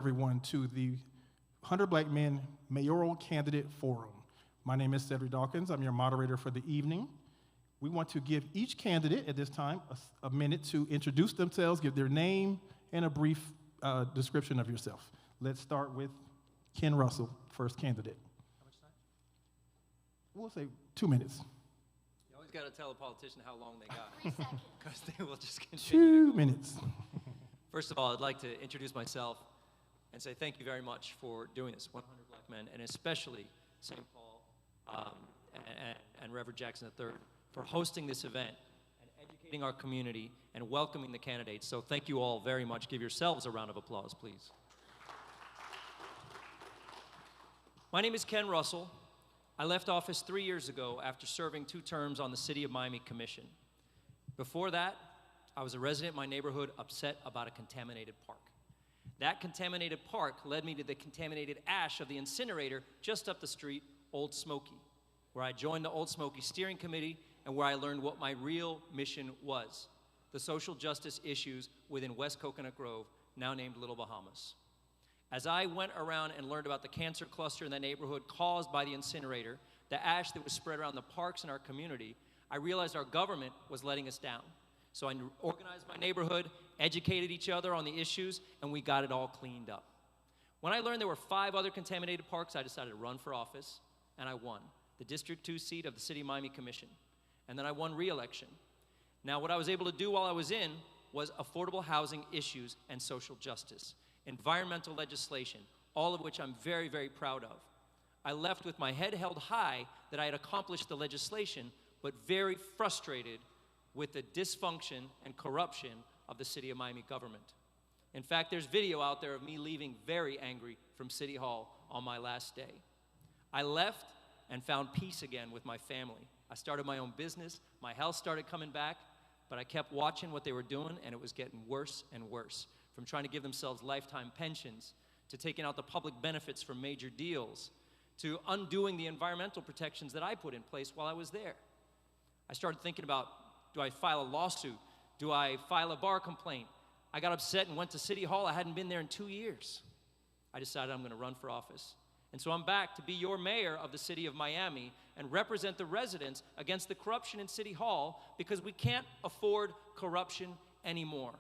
Everyone to the 100 Black Men Mayoral Candidate Forum. My name is Cedric Dawkins. I'm your moderator for the evening. We want to give each candidate at this time a minute to introduce themselves, give their name, and a brief description of yourself. Let's start with Ken Russell, first candidate. How much time? We'll say 2 minutes. You always got to tell a politician how long they got. 3 seconds. Because they will just continue. 2 minutes. First of all, I'd like to introduce myself and say thank you very much for doing this, 100 Black Men, and especially St. Paul and Reverend Jackson III for hosting this event and educating our community and welcoming the candidates. So thank you all very much. Give yourselves a round of applause, please. My name is Ken Russell. I left office 3 years ago after serving 2 terms on the City of Miami Commission. Before that, I was a resident in my neighborhood upset about a contaminated park. That contaminated park led me to the contaminated ash of the incinerator just up the street, Old Smoky, where I joined the Old Smoky Steering Committee and where I learned what my real mission was, the social justice issues within West Coconut Grove, now named Little Bahamas. As I went around and learned about the cancer cluster in that neighborhood caused by the incinerator, the ash that was spread around the parks in our community, I realized our government was letting us down. So I organized my neighborhood, educated each other on the issues, and we got it all cleaned up. When I learned there were 5 other contaminated parks, I decided to run for office, and I won the District 2 seat of the City of Miami Commission. And then I won re-election. Now, what I was able to do while I was in was affordable housing issues and social justice, environmental legislation, all of which I'm very, very proud of. I left with my head held high that I had accomplished the legislation, but very frustrated with the dysfunction and corruption of the City of Miami government. In fact, there's video out there of me leaving very angry from City Hall on my last day. I left and found peace again with my family. I started my own business, my health started coming back, but I kept watching what they were doing, and it was getting worse and worse. From trying to give themselves lifetime pensions, to taking out the public benefits from major deals, to undoing the environmental protections that I put in place while I was there. I started thinking about, do I file a lawsuit? Do I file a bar complaint? I got upset and went to City Hall. I hadn't been there in 2 years. I decided I'm going to run for office. And so I'm back to be your mayor of the city of Miami and represent the residents against the corruption in City Hall, because we can't afford corruption anymore.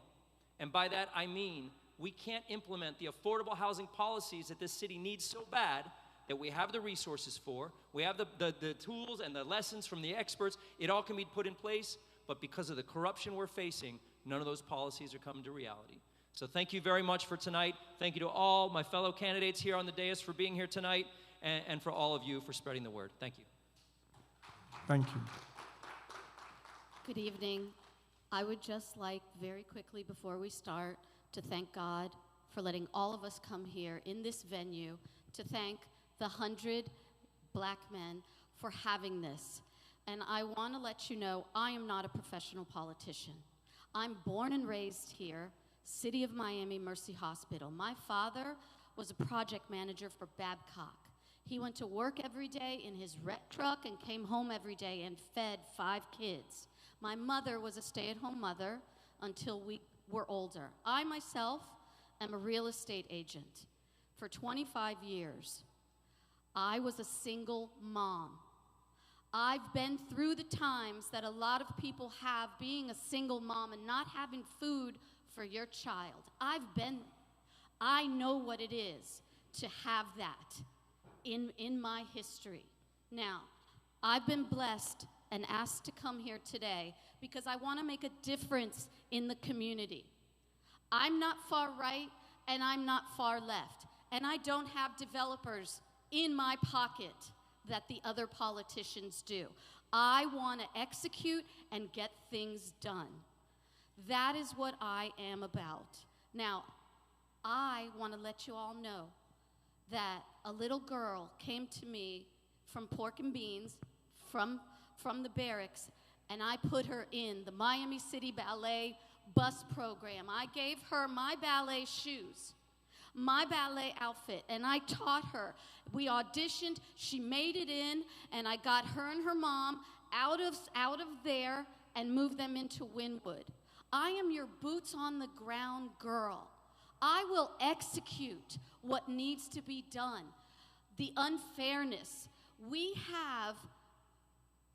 And by that, I mean we can't implement the affordable housing policies that this city needs so bad, that we have the resources for. We have the tools and the lessons from the experts. It all can be put in place. But because of the corruption we're facing, none of those policies are coming to reality. So thank you very much for tonight. Thank you to all my fellow candidates here on the dais for being here tonight, and for all of you for spreading the word. Thank you. Thank you. Good evening. I would just like, very quickly before we start, to thank God for letting all of us come here in this venue, to thank the 100 Black men for having this. And I want to let you know, I am not a professional politician. I'm born and raised here, City of Miami Mercy Hospital. My father was a project manager for Babcock. He went to work every day in his rec truck and came home every day and fed 5 kids. My mother was a stay-at-home mother until we were older. I myself am a real estate agent. For 25 years, I was a single mom. I've been through the times that a lot of people have being a single mom and not having food for your child. I've been there. I know what it is to have that in my history. Now, I've been blessed and asked to come here today because I want to make a difference in the community. I'm not far right and I'm not far left, and I don't have developers in my pocket that the other politicians do. I want to execute and get things done. That is what I am about. Now, I want to let you all know that a little girl came to me from Pork and Beans, from the barracks, and I put her in the Miami City Ballet bus program. I gave her my ballet shoes, my ballet outfit, and I taught her. We auditioned, she made it in, and I got her and her mom out of there and moved them into Wynwood. I am your boots on the ground girl. I will execute what needs to be done. The unfairness. We have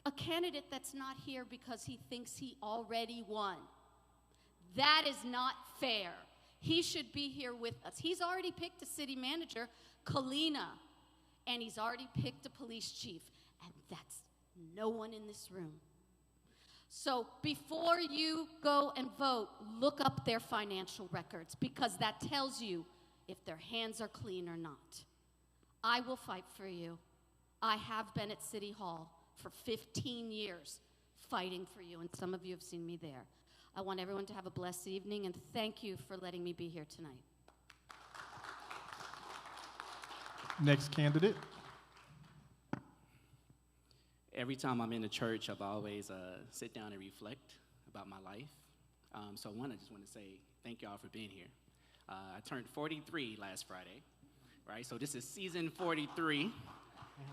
a candidate that's not here because he thinks he already won. That is not fair. He should be here with us. He's already picked a city manager, Kalina, and he's already picked a police chief, and that's no one in this room. So before you go and vote, look up their financial records, because that tells you if their hands are clean or not. I will fight for you. I have been at City Hall for 15 years fighting for you, and some of you have seen me there. I want everyone to have a blessed evening, and thank you for letting me be here tonight. Next candidate. Every time I'm in the church, I've always sit down and reflect about my life. So I just want to say thank y'all for being here. I turned 43 last Friday, right? So this is season 43.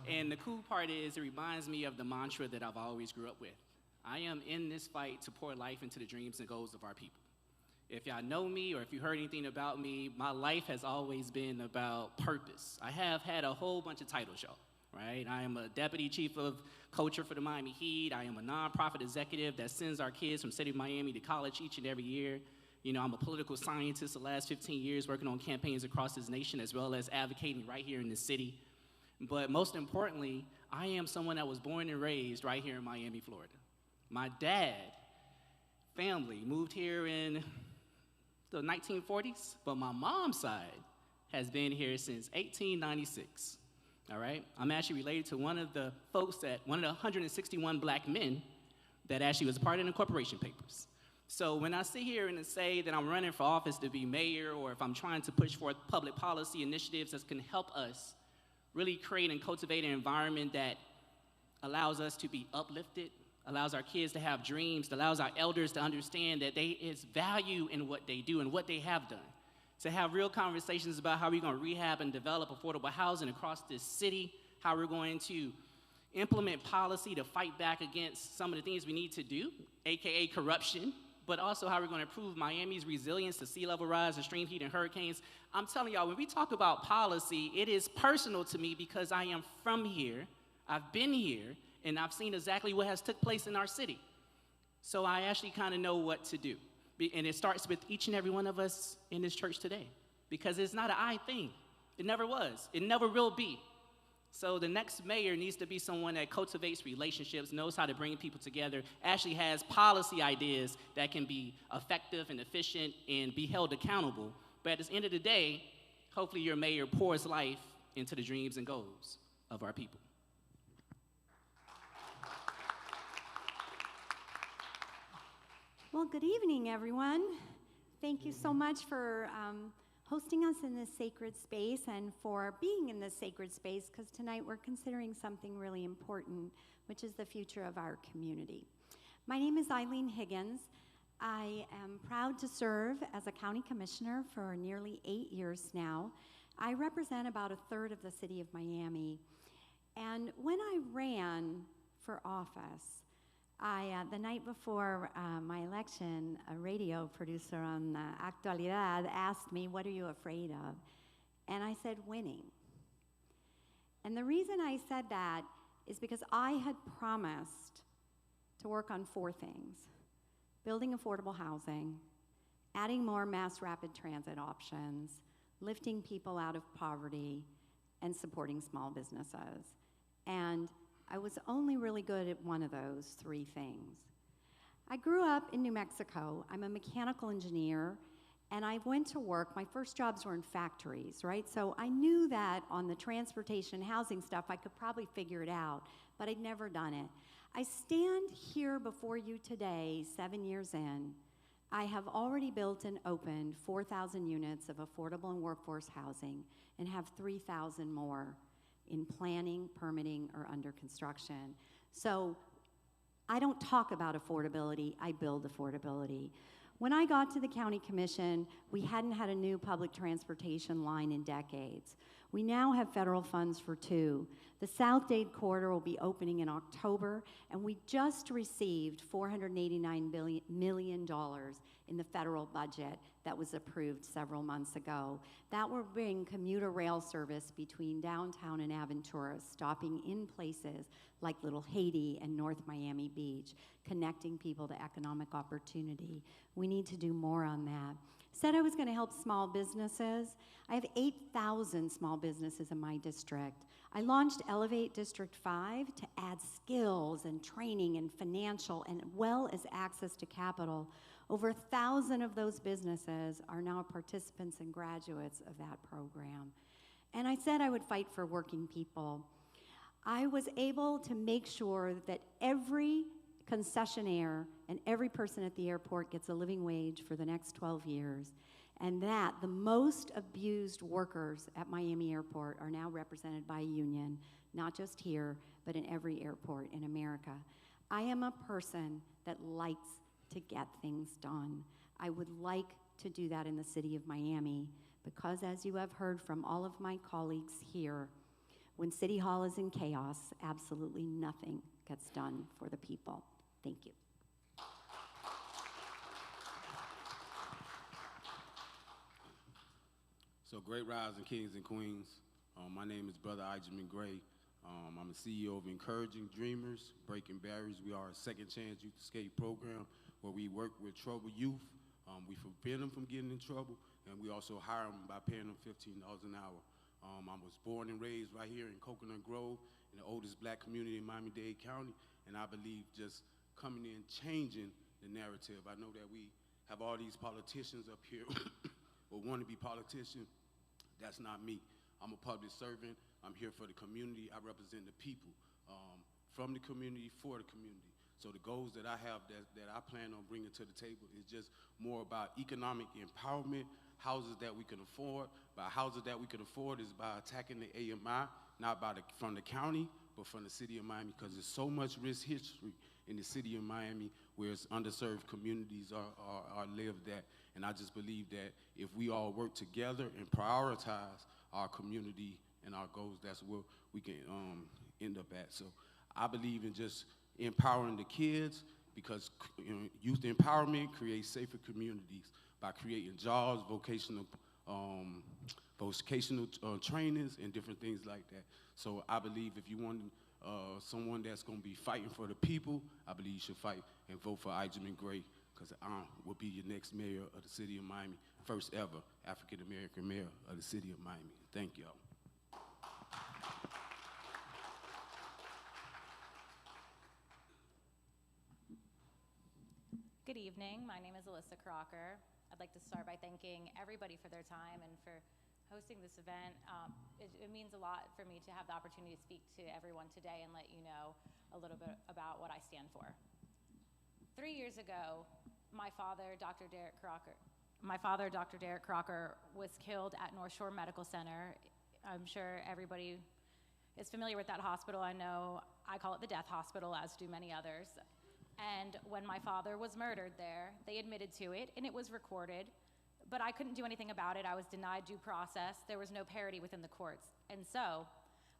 And the cool part is it reminds me of the mantra that I've always grew up with. I am in this fight to pour life into the dreams and goals of our people. If y'all know me or if you heard anything about me, my life has always been about purpose. I have had a whole bunch of titles, y'all, right? I am a deputy chief of culture for the Miami Heat. I am a nonprofit executive that sends our kids from the city of Miami to college each and every year. You know, I'm a political scientist the last 15 years working on campaigns across this nation as well as advocating right here in the city. But most importantly, I am someone that was born and raised right here in Miami, Florida. My dad family moved here in the 1940s, but my mom's side has been here since 1896, all right? I'm actually related to one of the folks one of the 161 black men that actually was part of the incorporation papers. So when I sit here and say that I'm running for office to be mayor, or if I'm trying to push forth public policy initiatives that can help us really create and cultivate an environment that allows us to be uplifted, allows our kids to have dreams, allows our elders to understand that there is value in what they do and what they have done. To have real conversations about how we're going to rehab and develop affordable housing across this city, how we're going to implement policy to fight back against some of the things we need to do, AKA corruption, but also how we're going to improve Miami's resilience to sea level rise, extreme heat, and hurricanes. I'm telling y'all, when we talk about policy, it is personal to me because I am from here, I've been here, and I've seen exactly what has took place in our city. So I actually kind of know what to do. And it starts with each and every one of us in this church today, because it's not an I thing. It never was. It never will be. So the next mayor needs to be someone that cultivates relationships, knows how to bring people together, actually has policy ideas that can be effective and efficient and be held accountable. But at the end of the day, hopefully your mayor pours life into the dreams and goals of our people. Well, good evening, everyone. Thank you so much for hosting us in this sacred space and for being in this sacred space, because tonight we're considering something really important, which is the future of our community. My name is Eileen Higgins. I am proud to serve as a county commissioner for nearly 8 years now. I represent about a third of the city of Miami. And when I ran for office, the night before my election, a radio producer on Actualidad asked me, "What are you afraid of?" And I said, "Winning." And the reason I said that is because I had promised to work on 4 things: building affordable housing, adding more mass rapid transit options, lifting people out of poverty, and supporting small businesses. And I was only really good at one of those 3 things. I grew up in New Mexico. I'm a mechanical engineer, and I went to work. My first jobs were in factories, right? So I knew that on the transportation housing stuff, I could probably figure it out, but I'd never done it. I stand here before you today, 7 years in. I have already built and opened 4,000 units of affordable and workforce housing and have 3,000 more in planning, permitting, or under construction. So I don't talk about affordability, I build affordability. When I got to the county commission, we hadn't had a new public transportation line in decades. We now have federal funds for 2. The South Dade Corridor will be opening in October, and we just received $489 million in the federal budget that was approved several months ago. That will bring commuter rail service between downtown and Aventura, stopping in places like Little Haiti and North Miami Beach, connecting people to economic opportunity. We need to do more on that. Said I was going to help small businesses. I have 8,000 small businesses in my district. I launched Elevate District 5 to add skills and training and financial and well as access to capital. Over 1,000 of those businesses are now participants and graduates of that program. And I said I would fight for working people. I was able to make sure that every concessionaire and every person at the airport gets a living wage for the next 12 years, and that the most abused workers at Miami Airport are now represented by a union, not just here, but in every airport in America. I am a person that likes to get things done. I would like to do that in the city of Miami, because as you have heard from all of my colleagues here, when City Hall is in chaos, absolutely nothing gets done for the people. Thank you. So great rising kings and queens. My name is Brother Benjamin Gray. I'm the CEO of Encouraging Dreamers, Breaking Barriers. We are a second chance youth escape program where we work with troubled youth. We prevent them from getting in trouble, and we also hire them by paying them $15 an hour. I was born and raised right here in Coconut Grove, in the oldest black community in Miami-Dade County, and I believe just coming in, changing the narrative. I know that we have all these politicians up here or want to be politicians. That's not me. I'm a public servant. I'm here for the community. I represent the people, from the community, for the community. So the goals that I have that I plan on bringing to the table is just more about economic empowerment, houses that we can afford. By houses that we can afford is by attacking the AMI, not from the county, but from the city of Miami, because there's so much rich history in the city of Miami where it's underserved communities are lived at. And I just believe that if we all work together and prioritize our community and our goals, that's where we can end up at. So I believe in just empowering the kids, because youth empowerment creates safer communities by creating jobs, vocational trainings, and different things like that. So I believe if you want someone that's going to be fighting for the people, I believe you should fight and vote for Benjamin Gray, because I will be your next mayor of the city of Miami, first ever African-American mayor of the city of Miami. Thank y'all. Good evening. My name is Alyssa Crocker. I'd like to start by thanking everybody for their time and for hosting this event. It means a lot for me to have the opportunity to speak to everyone today and let you know a little bit about what I stand for. 3 years ago, my father, Dr. Derek Crocker, was killed at North Shore Medical Center. I'm sure everybody is familiar with that hospital. I know I call it the death hospital, as do many others. And when my father was murdered there, they admitted to it, and it was recorded, but I couldn't do anything about it. I was denied due process. There was no parity within the courts. And so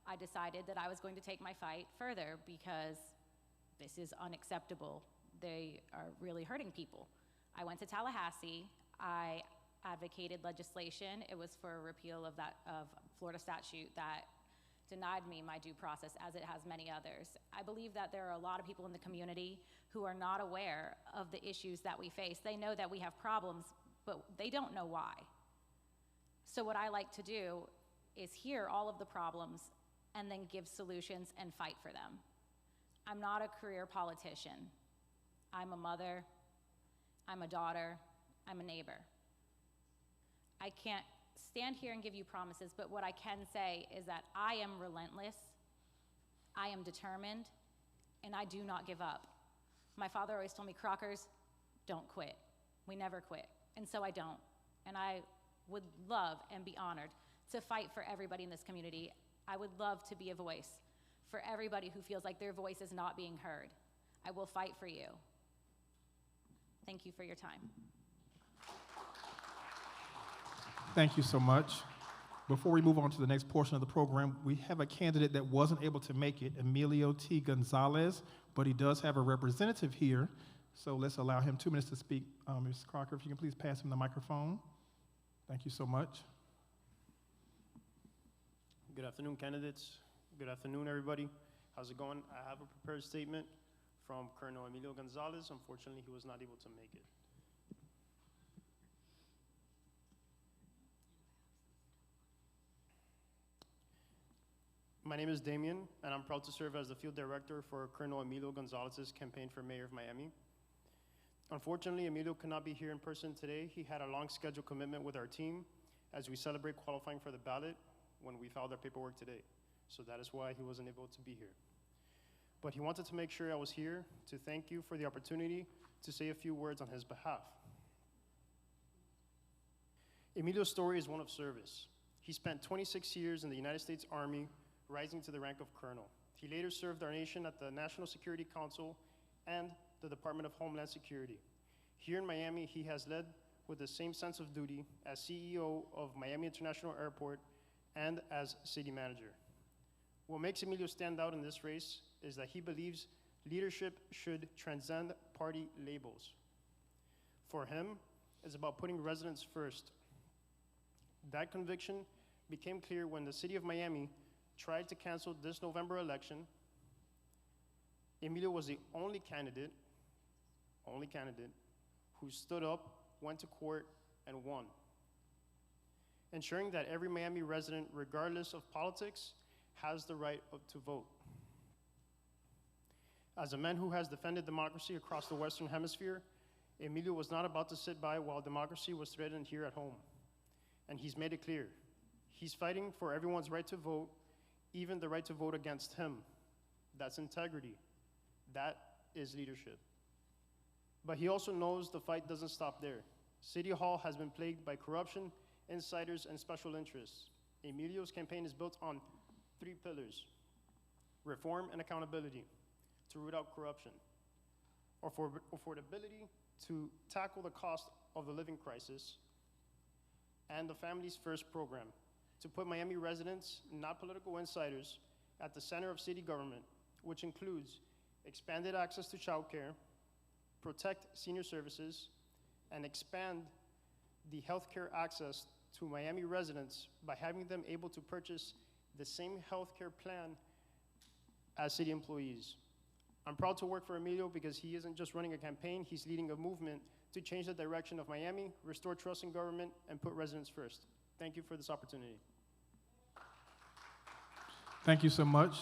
I decided that I was going to take my fight further, because this is unacceptable. They are really hurting people. I went to Tallahassee. I advocated legislation. It was for a repeal of Florida statute that denied me my due process, as it has many others. I believe that there are a lot of people in the community who are not aware of the issues that we face. They know that we have problems, but they don't know why. So what I like to do is hear all of the problems and then give solutions and fight for them. I'm not a career politician. I'm a mother, I'm a daughter, I'm a neighbor. I can't stand here and give you promises, but what I can say is that I am relentless, I am determined, and I do not give up. My father always told me, Crockers, don't quit. We never quit, and so I don't. And I would love and be honored to fight for everybody in this community. I would love to be a voice for everybody who feels like their voice is not being heard. I will fight for you. Thank you for your time. Thank you so much. Before we move on to the next portion of the program, we have a candidate that wasn't able to make it, Emilio T. Gonzalez, but he does have a representative here. So let's allow him 2 minutes to speak. Ms. Crocker, if you can please pass him the microphone. Thank you so much. Good afternoon, candidates. Good afternoon, everybody. How's it going? I have a prepared statement from Colonel Emilio Gonzalez. Unfortunately, he was not able to make it. My name is Damien, and I'm proud to serve as the field director for Colonel Emilio Gonzalez's campaign for mayor of Miami. Unfortunately, Emilio could not be here in person today. He had a long scheduled commitment with our team as we celebrate qualifying for the ballot when we filed our paperwork today. So that is why he wasn't able to be here. But he wanted to make sure I was here to thank you for the opportunity to say a few words on his behalf. Emilio's story is one of service. He spent 26 years in the United States Army, rising to the rank of colonel. He later served our nation at the National Security Council and the Department of Homeland Security. Here in Miami, he has led with the same sense of duty as CEO of Miami International Airport and as city manager. What makes Emilio stand out in this race is that he believes leadership should transcend party labels. For him, it's about putting residents first. That conviction became clear when the city of Miami tried to cancel this November election. Emilio was the only candidate who stood up, went to court, and won, ensuring that every Miami resident, regardless of politics, has the right to vote. As a man who has defended democracy across the Western Hemisphere, Emilio was not about to sit by while democracy was threatened here at home. And he's made it clear. He's fighting for everyone's right to vote, even the right to vote against him. That's integrity. That is leadership. But he also knows the fight doesn't stop there. City Hall has been plagued by corruption, insiders, and special interests. Emilio's campaign is built on 3 pillars: reform and accountability to root out corruption, affordability to tackle the cost of the living crisis, and the Families First program to put Miami residents, not political insiders, at the center of city government, which includes expanded access to childcare, protect senior services, and expand the healthcare access to Miami residents by having them able to purchase the same healthcare plan as city employees. I'm proud to work for Emilio because he isn't just running a campaign, he's leading a movement to change the direction of Miami, restore trust in government, and put residents first. Thank you for this opportunity. Thank you so much.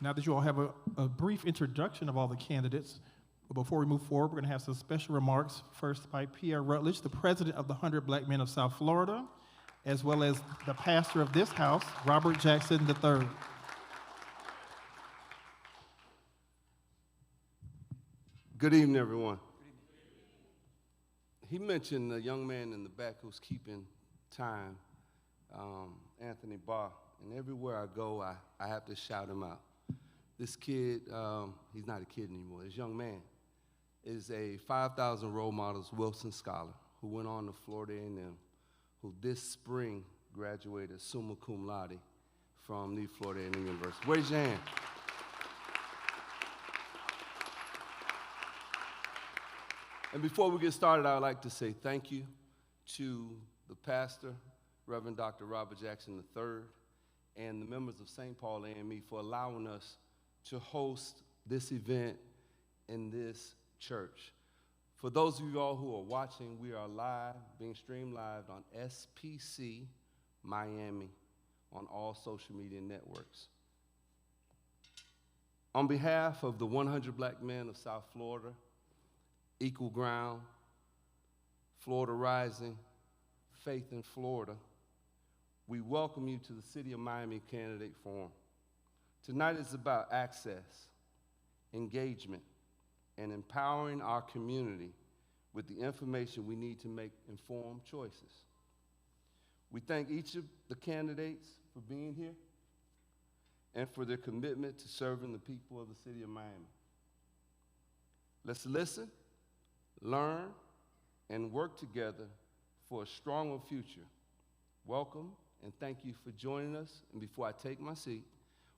Now that you all have a brief introduction of all the candidates, but before we move forward, we're going to have some special remarks, first by Pierre Rutledge, the president of the 100 Black Men of South Florida, as well as the pastor of this house, Robert Jackson III. Good evening, everyone. He mentioned a young man in the back who's keeping time, Anthony Barr, and everywhere I go, I have to shout him out. This kid, he's not a kid anymore, this young man is a 5,000 Role Models Wilson Scholar who went on to Florida A&M, who this spring graduated summa cum laude from the Florida A&M University. Raise your hand. And before we get started, I would like to say thank you to the pastor, Reverend Dr. Robert Jackson III, and the members of St. Paul AME for allowing us to host this event in this church. For those of you all who are watching, we are live, being streamed live on SPC Miami on all social media networks. On behalf of the 100 Black Men of South Florida, Equal Ground, Florida Rising, Faith in Florida, we welcome you to the City of Miami Candidate Forum. Tonight is about access, engagement, and empowering our community with the information we need to make informed choices. We thank each of the candidates for being here and for their commitment to serving the people of the City of Miami. Let's listen, learn, and work together for a stronger future. Welcome, and thank you for joining us. And before I take my seat,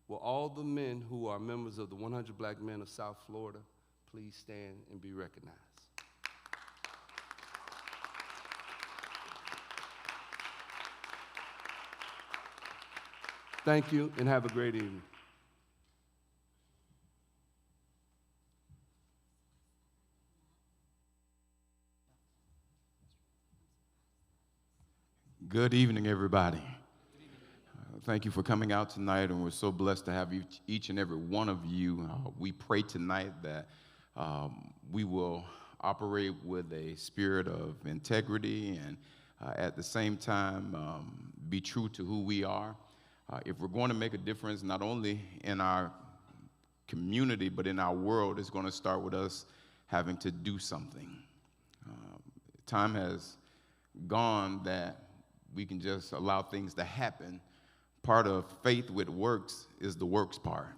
will all the men who are members of the 100 Black Men of South Florida please stand and be recognized. Thank you, and have a great evening. Good evening, everybody. Thank you for coming out tonight, and we're so blessed to have each and every one of you. We pray tonight that we will operate with a spirit of integrity and at the same time be true to who we are. If we're going to make a difference not only in our community but in our world, it's going to start with us having to do something. Time has gone that we can just allow things to happen. Part of faith with works is the works part.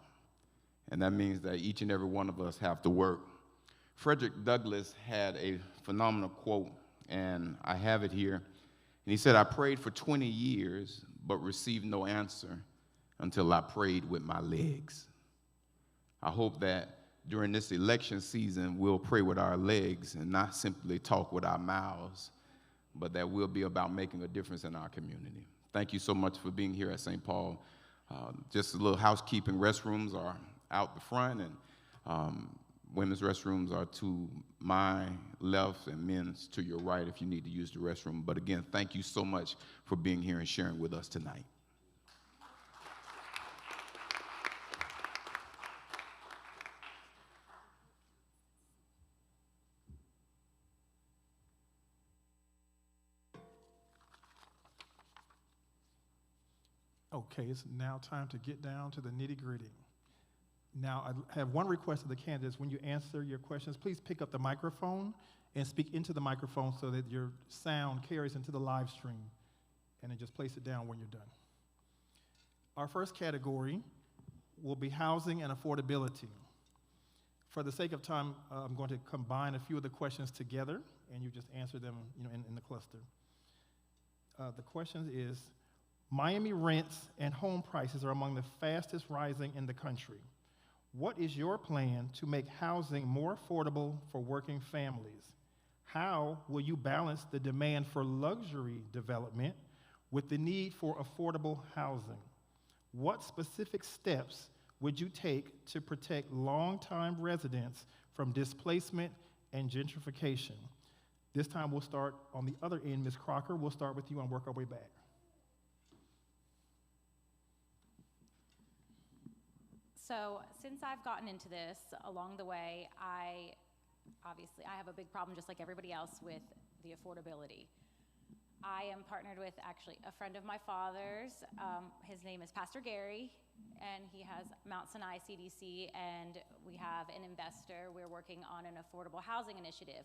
And that means that each and every one of us have to work. Frederick Douglass had a phenomenal quote, and I have it here. And he said, "I prayed for 20 years, but received no answer until I prayed with my legs." I hope that during this election season, we'll pray with our legs and not simply talk with our mouths, but that we'll be about making a difference in our community. Thank you so much for being here at St. Paul. Just a little housekeeping, restrooms are out the front, and women's restrooms are to my left and men's to your right if you need to use the restroom. But again, thank you so much for being here and sharing with us tonight. Okay, it's now time to get down to the nitty-gritty. Now, I have one request of the candidates. When you answer your questions, please pick up the microphone and speak into the microphone so that your sound carries into the live stream, and then just place it down when you're done. Our first category will be housing and affordability. For the sake of time, I'm going to combine a few of the questions together, and you just answer them, in the cluster. The question is, Miami rents and home prices are among the fastest rising in the country. What is your plan to make housing more affordable for working families? How will you balance the demand for luxury development with the need for affordable housing? What specific steps would you take to protect longtime residents from displacement and gentrification? This time we'll start on the other end. Ms. Crocker, we'll start with you and work our way back. So since I've gotten into this along the way, I have a big problem just like everybody else with the affordability. I am partnered with actually a friend of my father's. His name is Pastor Gary, and he has Mount Sinai CDC, and we have an investor. We're working on an affordable housing initiative,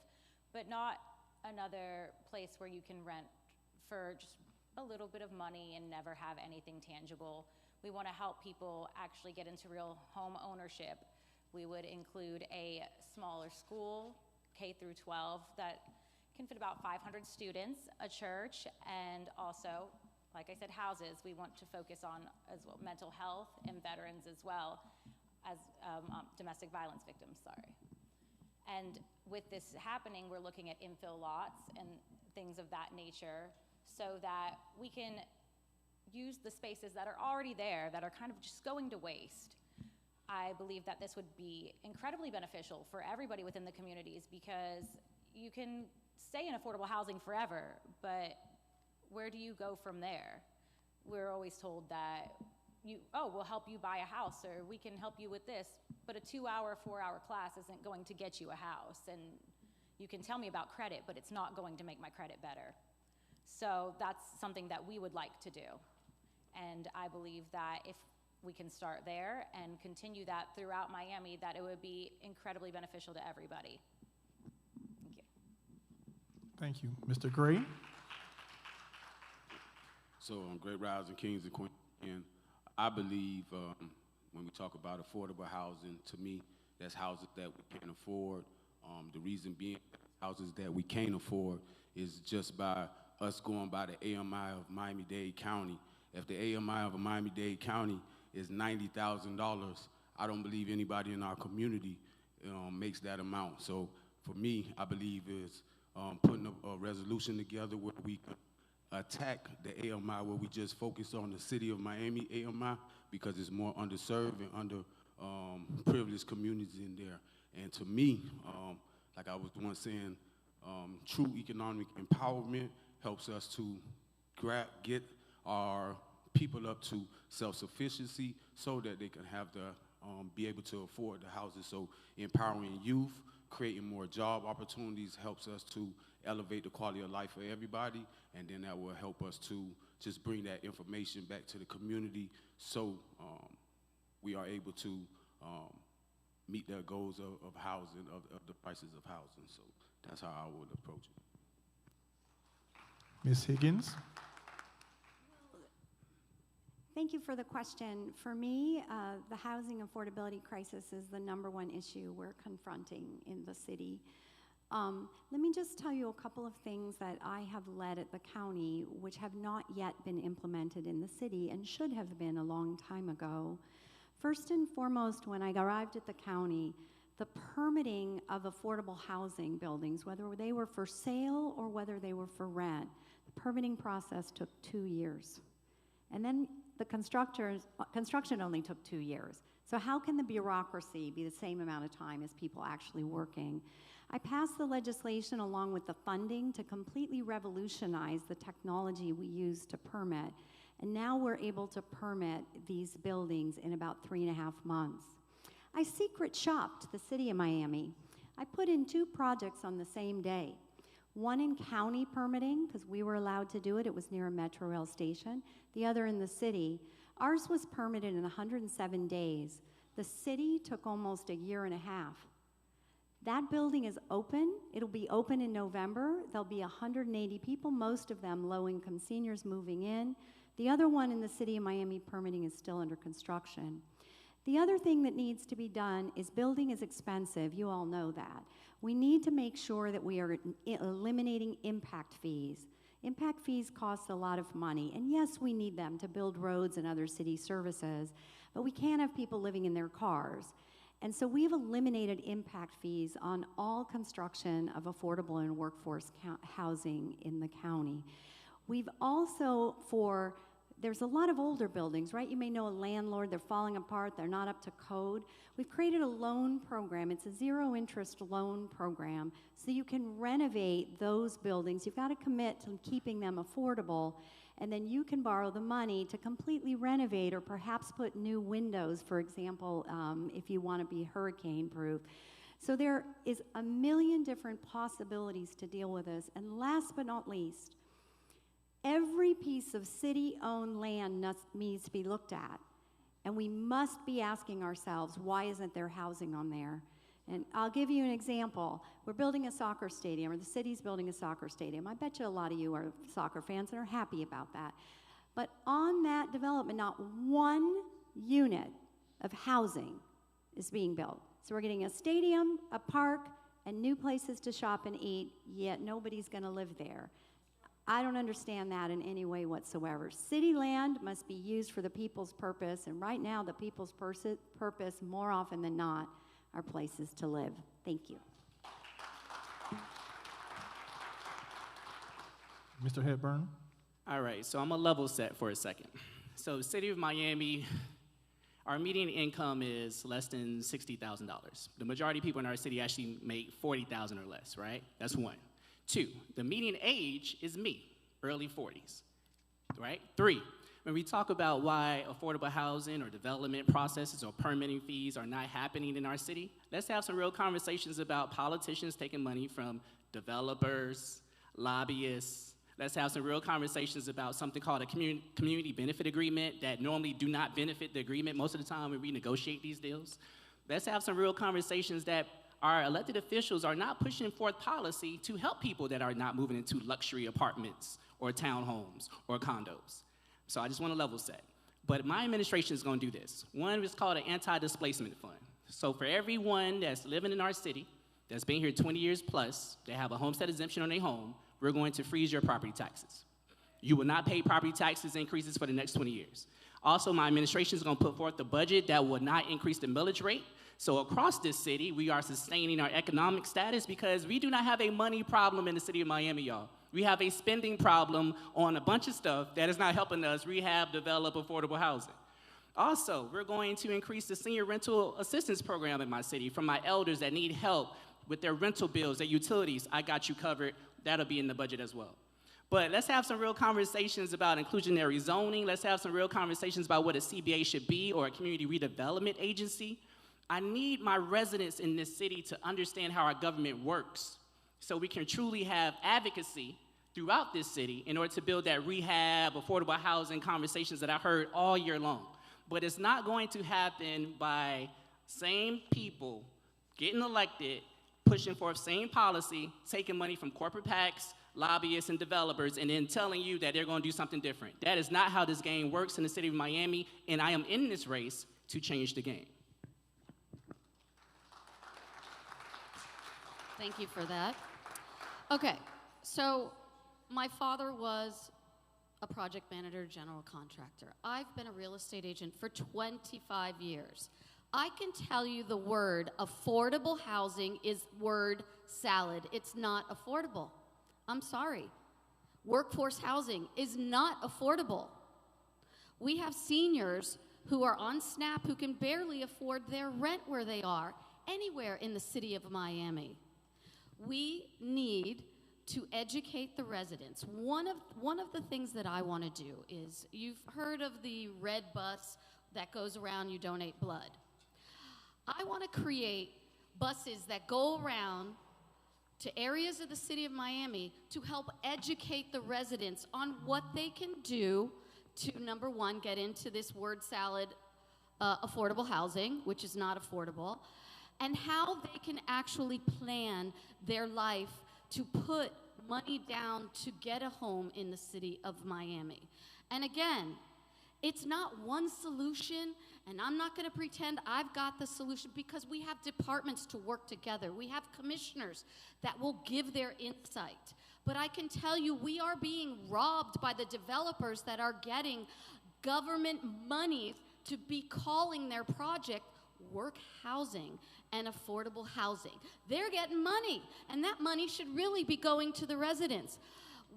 but not another place where you can rent for just a little bit of money and never have anything tangible. We want to help people actually get into real home ownership. We would include a smaller school, K through 12, that can fit about 500 students, a church, and also, like I said, houses. We want to focus on as well mental health and veterans as well as domestic violence victims, And with this happening, we're looking at infill lots and things of that nature so that we can use the spaces that are already there that are kind of just going to waste. I believe that this would be incredibly beneficial for everybody within the communities because you can stay in affordable housing forever, but where do you go from there? We're always told that we'll help you buy a house or we can help you with this, but a 2-hour, 4-hour class isn't going to get you a house. And you can tell me about credit, but it's not going to make my credit better. So that's something that we would like to do. And I believe that if we can start there and continue that throughout Miami, that it would be incredibly beneficial to everybody. Thank you. Thank you. Mr. Gray? So, Great Rising Kings and Queens, and I believe when we talk about affordable housing, to me, that's houses that we can't afford. The reason being houses that we can't afford is just by us going by the AMI of Miami-Dade County. If the AMI of Miami-Dade County is $90,000, I don't believe anybody in our community makes that amount. So for me, I believe is putting a resolution together where we can attack the AMI, where we just focus on the city of Miami AMI, because it's more underserved and privileged communities in there. And to me, like I was once saying, true economic empowerment helps us to get our people up to self-sufficiency so that they can have be able to afford the houses. So empowering youth, creating more job opportunities helps us to elevate the quality of life for everybody, and then that will help us to just bring that information back to the community so we are able to meet the goals of housing, of the prices of housing. So that's how I would approach it. Ms. Higgins? Thank you for the question. For me, the housing affordability crisis is the #1 issue we're confronting in the city. Let me just tell you a couple of things that I have led at the county which have not yet been implemented in the city and should have been a long time ago. First and foremost, when I arrived at the county, the permitting of affordable housing buildings, whether they were for sale or whether they were for rent, the permitting process took 2 years. And then the construction only took 2 years. So how can the bureaucracy be the same amount of time as people actually working? I passed the legislation along with the funding to completely revolutionize the technology we use to permit. And now we're able to permit these buildings in about 3.5 months. I secret shopped the city of Miami. I put in 2 projects on the same day. One in county permitting, because we were allowed to do it. It was near a Metro Rail station. The other in the city. Ours was permitted in 107 days. The city took almost 1.5 years. That building is open. It'll be open in November. There'll be 180 people, most of them low-income seniors moving in. The other one in the city of Miami permitting is still under construction. The other thing that needs to be done is building is expensive. You all know that. We need to make sure that we are eliminating impact fees. Impact fees cost a lot of money, and yes, we need them to build roads and other city services, but we can't have people living in their cars. And so we've eliminated impact fees on all construction of affordable and workforce housing in the county. We've also, there's a lot of older buildings, right? You may know a landlord, they're falling apart, they're not up to code. We've created a loan program. It's a zero-interest loan program, so you can renovate those buildings. You've got to commit to keeping them affordable, and then you can borrow the money to completely renovate or perhaps put new windows, for example, if you want to be hurricane-proof. So there is a million different possibilities to deal with this. And last but not least, every piece of city-owned land needs to be looked at, and we must be asking ourselves, why isn't there housing on there? And I'll give you an example. We're building a soccer stadium, or the city's building a soccer stadium. I bet you a lot of you are soccer fans and are happy about that. But on that development, not one unit of housing is being built. So we're getting a stadium, a park, and new places to shop and eat, yet nobody's gonna live there. I don't understand that in any way whatsoever. City land must be used for the people's purpose, and right now the people's purpose, more often than not, are places to live. Thank you. Mr. Hepburn? All right, so I'm gonna level set for a second. So city of Miami, our median income is less than $60,000. The majority of people in our city actually make $40,000 or less, right? That's one. 2, the median age is me, early 40s, right? 3, when we talk about why affordable housing or development processes or permitting fees are not happening in our city, let's have some real conversations about politicians taking money from developers, lobbyists. Let's have some real conversations about something called a community benefit agreement that normally do not benefit the agreement most of the time when we negotiate these deals. Let's have some real conversations that our elected officials are not pushing forth policy to help people that are not moving into luxury apartments or townhomes or condos. So I just want to level set. But my administration is going to do this. One is called an anti-displacement fund. So for everyone that's living in our city, that's been here 20 years plus, they have a homestead exemption on their home, we're going to freeze your property taxes. You will not pay property taxes increases for the next 20 years. Also, my administration is going to put forth a budget that will not increase the millage rate. So across this city, we are sustaining our economic status because we do not have a money problem in the city of Miami, y'all. We have a spending problem on a bunch of stuff that is not helping us rehab, develop affordable housing. Also, we're going to increase the senior rental assistance program in my city for my elders that need help with their rental bills, their utilities. I got you covered. That'll be in the budget as well. But let's have some real conversations about inclusionary zoning. Let's have some real conversations about what a CBA should be, or a community redevelopment agency. I need my residents in this city to understand how our government works so we can truly have advocacy throughout this city in order to build that rehab, affordable housing conversations that I heard all year long. But it's not going to happen by same people getting elected, pushing for same policy, taking money from corporate PACs, lobbyists, and developers, and then telling you that they're going to do something different. That is not how this game works in the city of Miami, and I am in this race to change the game. Thank you for that. Okay, so my father was a project manager, general contractor. I've been a real estate agent for 25 years. I can tell you the word affordable housing is word salad. It's not affordable. I'm sorry. Workforce housing is not affordable. We have seniors who are on SNAP who can barely afford their rent where they are, anywhere in the city of Miami. We need to educate the residents. One of the things that I want to do is, you've heard of the red bus that goes around, you donate blood. I want to create buses that go around to areas of the city of Miami to help educate the residents on what they can do to, number one, get into this word salad, affordable housing, which is not affordable, and how they can actually plan their life to put money down to get a home in the city of Miami. And again, it's not one solution, and I'm not going to pretend I've got the solution, because we have departments to work together. We have commissioners that will give their insight. But I can tell you, we are being robbed by the developers that are getting government money to be calling their project work housing and affordable housing. They're getting money, and that money should really be going to the residents.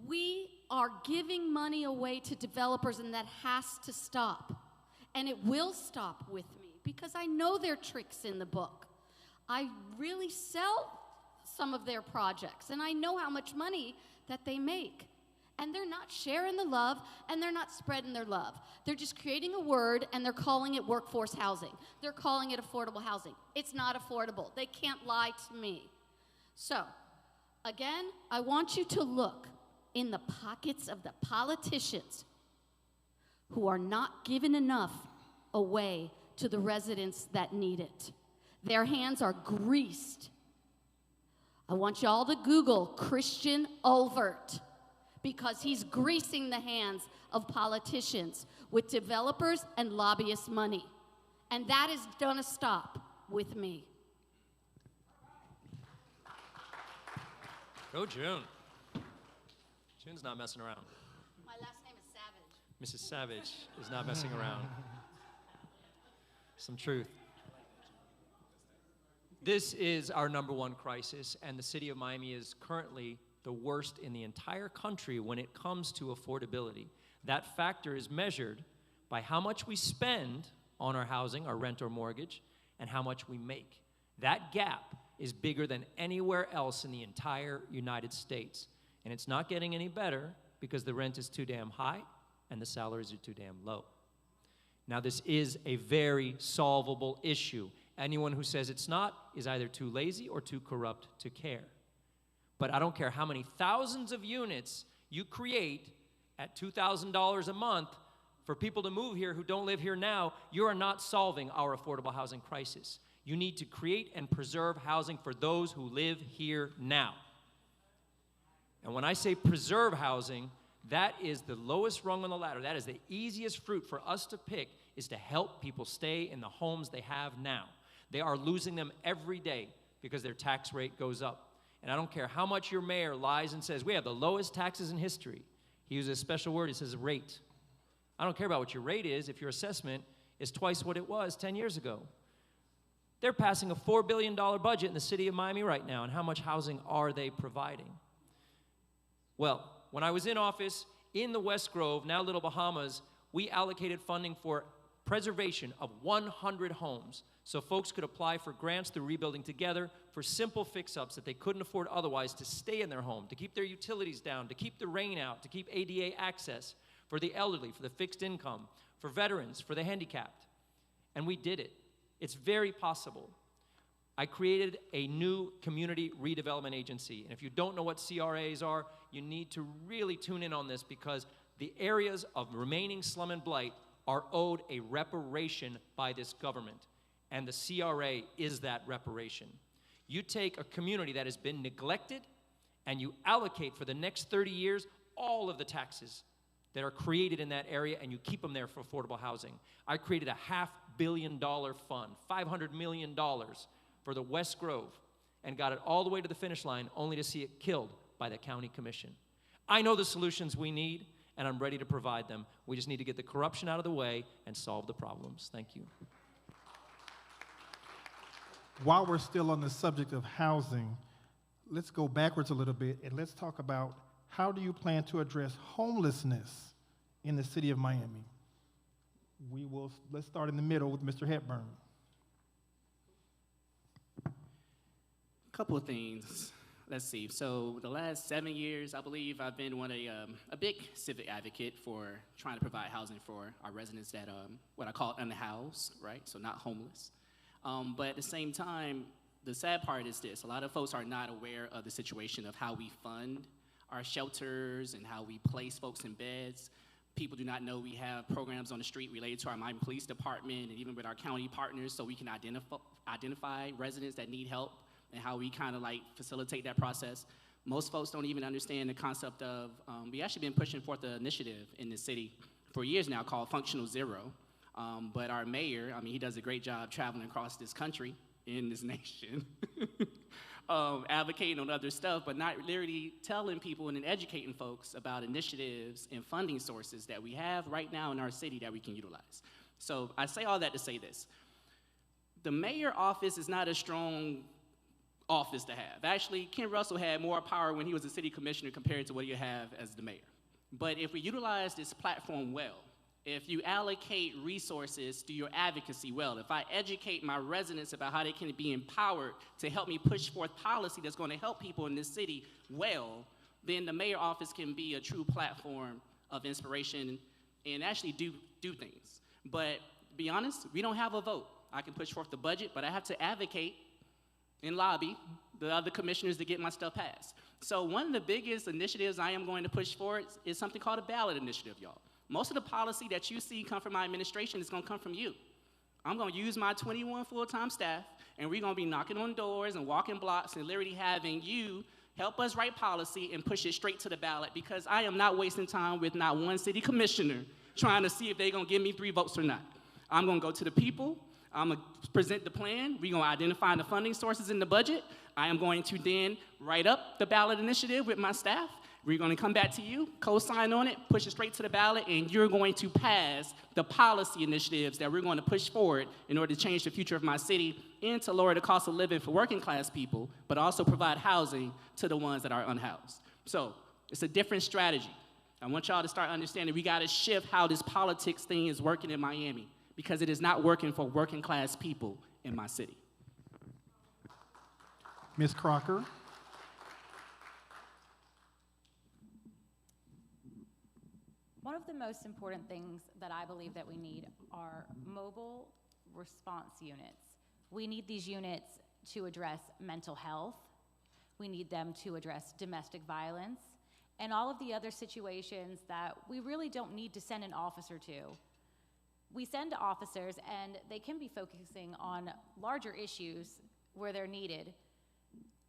We are giving money away to developers, and that has to stop. And it will stop with me, because I know their tricks in the book. I really sell some of their projects, and I know how much money that they make. And they're not sharing the love, and they're not spreading their love. They're just creating a word, and they're calling it workforce housing. They're calling it affordable housing. It's not affordable. They can't lie to me. So, again, I want you to look in the pockets of the politicians who are not giving enough away to the residents that need it. Their hands are greased. I want you all to Google Christian Overt, because he's greasing the hands of politicians with developers and lobbyist money. And that is gonna stop with me. Go June. June's not messing around. My last name is Savage. Mrs. Savage is not messing around. Some truth. This is our #1 crisis, and the city of Miami is currently the worst in the entire country when it comes to affordability. That factor is measured by how much we spend on our housing, our rent or mortgage, and how much we make. That gap is bigger than anywhere else in the entire United States. And it's not getting any better because the rent is too damn high and the salaries are too damn low. Now, this is a very solvable issue. Anyone who says it's not is either too lazy or too corrupt to care. But I don't care how many thousands of units you create at $2,000 a month for people to move here who don't live here now, you are not solving our affordable housing crisis. You need to create and preserve housing for those who live here now. And when I say preserve housing, that is the lowest rung on the ladder. That is the easiest fruit for us to pick, is to help people stay in the homes they have now. They are losing them every day because their tax rate goes up. And I don't care how much your mayor lies and says, we have the lowest taxes in history. He uses a special word, he says rate. I don't care about what your rate is if your assessment is twice what it was 10 years ago. They're passing a $4 billion budget in the city of Miami right now, and how much housing are they providing? Well, when I was in office in the West Grove, now Little Bahamas, we allocated funding for preservation of 100 homes so folks could apply for grants through Rebuilding Together for simple fix-ups that they couldn't afford otherwise to stay in their home, to keep their utilities down, to keep the rain out, to keep ADA access, for the elderly, for the fixed income, for veterans, for the handicapped. And we did it. It's very possible. I created a new community redevelopment agency. And if you don't know what CRAs are, you need to really tune in on this, because the areas of remaining slum and blight are owed a reparation by this government. And the CRA is that reparation. You take a community that has been neglected and you allocate for the next 30 years all of the taxes that are created in that area, and you keep them there for affordable housing. I created a $500 million fund, $500 million for the West Grove, and got it all the way to the finish line only to see it killed by the county commission. I know the solutions we need, and I'm ready to provide them. We just need to get the corruption out of the way and solve the problems. Thank you. While we're still on the subject of housing, let's go backwards a little bit and let's talk about, how do you plan to address homelessness in the city of Miami? Let's start in the middle with Mr. Hepburn. Couple of things. Let's see. So the last 7 years, I believe I've been a big civic advocate for trying to provide housing for our residents that what I call unhoused, right? So not homeless. But at the same time, the sad part is this: a lot of folks are not aware of the situation of how we fund our shelters and how we place folks in beds. People do not know we have programs on the street related to our Miami Police Department and even with our county partners, so we can identify residents that need help and how we kind of like facilitate that process. Most folks don't even understand the concept of, we actually been pushing forth an initiative in the city for years now called Functional Zero. But our mayor, he does a great job traveling across this country, in this nation, advocating on other stuff, but not literally telling people and educating folks about initiatives and funding sources that we have right now in our city that we can utilize. So I say all that to say this: the mayor office is not a strong office to have. Actually, Ken Russell had more power when he was a city commissioner compared to what you have as the mayor. But if we utilize this platform well, if you allocate resources to your advocacy well, if I educate my residents about how they can be empowered to help me push forth policy that's going to help people in this city well, then the mayor office can be a true platform of inspiration and actually do things. But to be honest, we don't have a vote. I can push forth the budget, but I have to advocate and lobby the other commissioners to get my stuff passed. So one of the biggest initiatives I am going to push forward is something called a ballot initiative, y'all. Most of the policy that you see come from my administration is going to come from you. I'm going to use my 21 full-time staff, and we're going to be knocking on doors and walking blocks and literally having you help us write policy and push it straight to the ballot, because I am not wasting time with not one city commissioner trying to see if they're going to give me 3 votes or not. I'm going to go to the people. I'm going to present the plan. We're going to identify the funding sources in the budget. I am going to then write up the ballot initiative with my staff. We're going to come back to you, co-sign on it, push it straight to the ballot, and you're going to pass the policy initiatives that we're going to push forward in order to change the future of my city and to lower the cost of living for working class people, but also provide housing to the ones that are unhoused. So it's a different strategy. I want y'all to start understanding we got to shift how this politics thing is working in Miami, because it is not working for working class people in my city. Ms. Crocker. One of the most important things that I believe that we need are mobile response units. We need these units to address mental health. We need them to address domestic violence and all of the other situations that we really don't need to send an officer to. We send officers and they can be focusing on larger issues where they're needed.